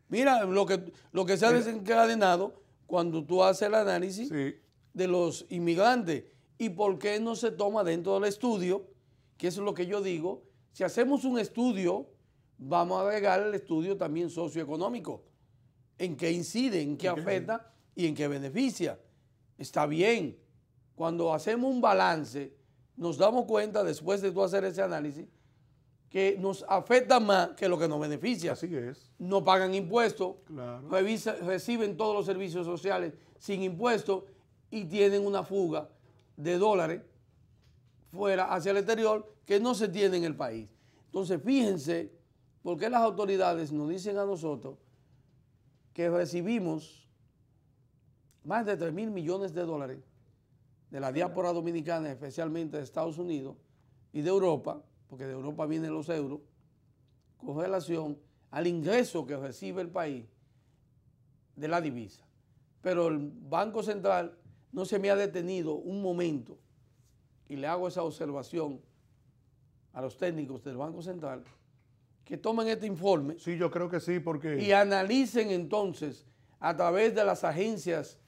Mira, lo que se ha desencadenado cuando tú haces el análisis sí. de los inmigrantes ¿Y por qué no se toma dentro del estudio? Que eso es lo que yo digo. Si hacemos un estudio, vamos a agregar el estudio también socioeconómico. En qué incide, en qué afecta y en qué beneficia. Está bien. Cuando hacemos un balance, nos damos cuenta, después de tú hacer ese análisis, que nos afecta más que lo que nos beneficia. Así es. No pagan impuestos, Claro. reciben todos los servicios sociales sin impuestos y tienen una fuga de dólares fuera hacia el exterior que no se tiene en el país. Entonces, fíjense por qué las autoridades nos dicen a nosotros que recibimos más de 3.000 millones de dólares de la diáspora dominicana, especialmente de Estados Unidos y de Europa, porque de Europa vienen los euros, con relación al ingreso que recibe el país de la divisa. Pero el Banco Central no se me ha detenido un momento, y le hago esa observación a los técnicos del Banco Central, que tomen este informe. Sí, yo creo que sí, porque... Y analicen entonces a través de las agencias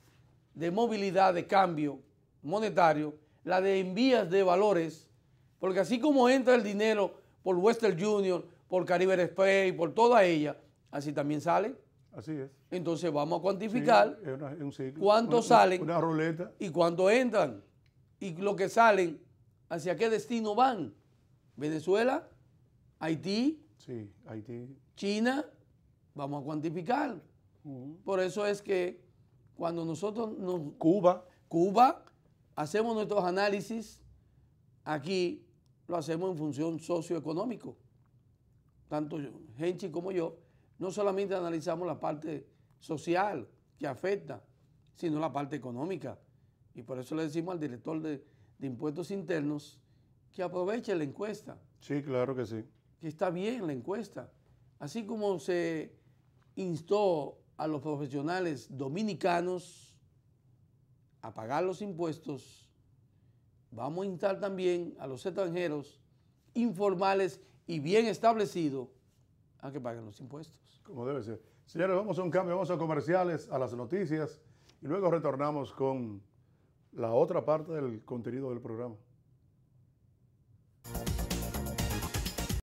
de movilidad de cambio monetario, la de envías de valores, porque así como entra el dinero por Western Union, por Caribe Express, por toda ella, así también sale. Así es. Entonces vamos a cuantificar Sí, un ciclo. cuántos salen Una ruleta. y cuántos entran. Y lo que salen, ¿hacia qué destino van? Venezuela, Haití, Sí, Haití. China, vamos a cuantificar. Por eso es que cuando nosotros Cuba, hacemos nuestros análisis, aquí lo hacemos en función socioeconómico. Tanto Henchi como yo, no solamente analizamos la parte social que afecta, sino la parte económica. Y por eso le decimos al director de Impuestos Internos que aproveche la encuesta. Sí, claro que sí. Que está bien la encuesta. Así como se instó a los profesionales dominicanos a pagar los impuestos, vamos a instar también a los extranjeros informales y bien establecidos a que paguen los impuestos. Como debe ser. Señores, vamos a un cambio, vamos a comerciales, a las noticias y luego retornamos con la otra parte del contenido del programa.